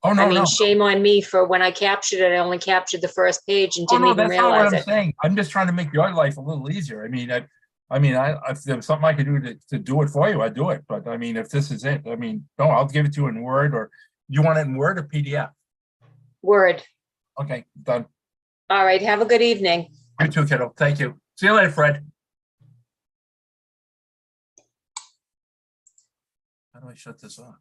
Oh, no, I mean, no. shame on me for when I captured it, I only captured the first page and Oh, didn't no, even that's not what realize I'm it. saying. I'm just trying to make your life a little easier. I mean, if there's something I could do to do it for you, I'd do it. But I mean, if this is it, I mean, no, I'll give it to you in Word, or you want it in Word or PDF? Word. Okay, done. All right. Have a good evening. You too, kiddo. Thank you. See you later, Fred. How do I shut this off?